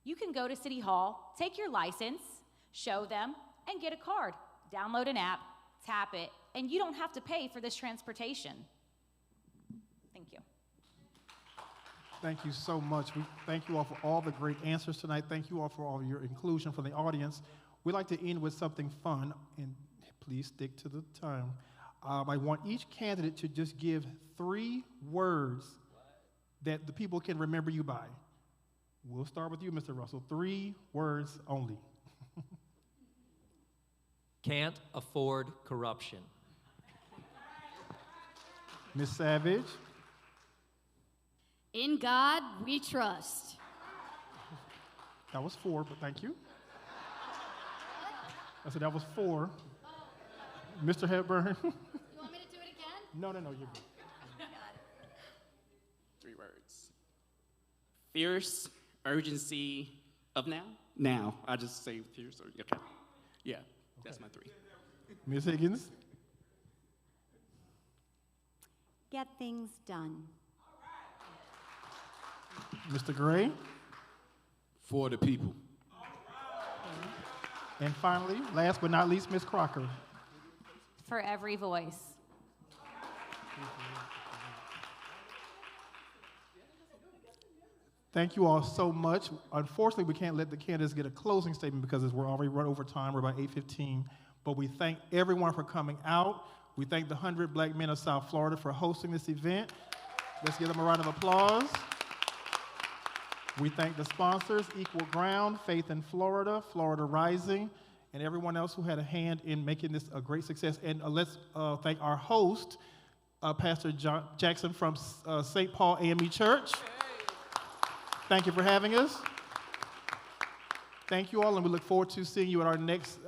you can go to City Hall, take your license, show them, and get a card. Download an app, tap it, and you don't have to pay for this transportation. Thank you. Thank you so much. We thank you all for all the great answers tonight. Thank you all for all your inclusion from the audience. We'd like to end with something fun, and please stick to the time. I want each candidate to just give 3 words that the people can remember you by. We'll start with you, Mr. Russell. 3 words only. Can't afford corruption. Ms. Savage. In God we trust. That was 4, but thank you. I said that was 4. Mr. Hepburn. You want me to do it again? No, you're good. 3 words. Fierce urgency of now. Now. I just say fierce. Okay. Yeah, that's my 3. Ms. Higgins. Get things done. Mr. Gray. For the people. And finally, last but not least, Ms. Crocker. For every voice. Thank you all so much. Unfortunately, we can't let the candidates get a closing statement because we're already run over time. We're about 8:15. But we thank everyone for coming out. We thank the 100 Black Men of South Florida for hosting this event. Let's give them a round of applause. We thank the sponsors, Equal Ground, Faith in Florida, Florida Rising, and everyone else who had a hand in making this a great success. And let's thank our host, Pastor Jackson from St. Paul AME Church. Thank you for having us. Thank you all, and we look forward to seeing you at our next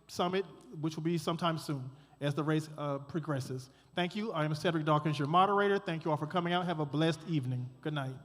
summit, which will be sometime soon as the race progresses. Thank you. I am Cedric Dawkins, your moderator. Thank you all for coming out. Have a blessed evening. Good night.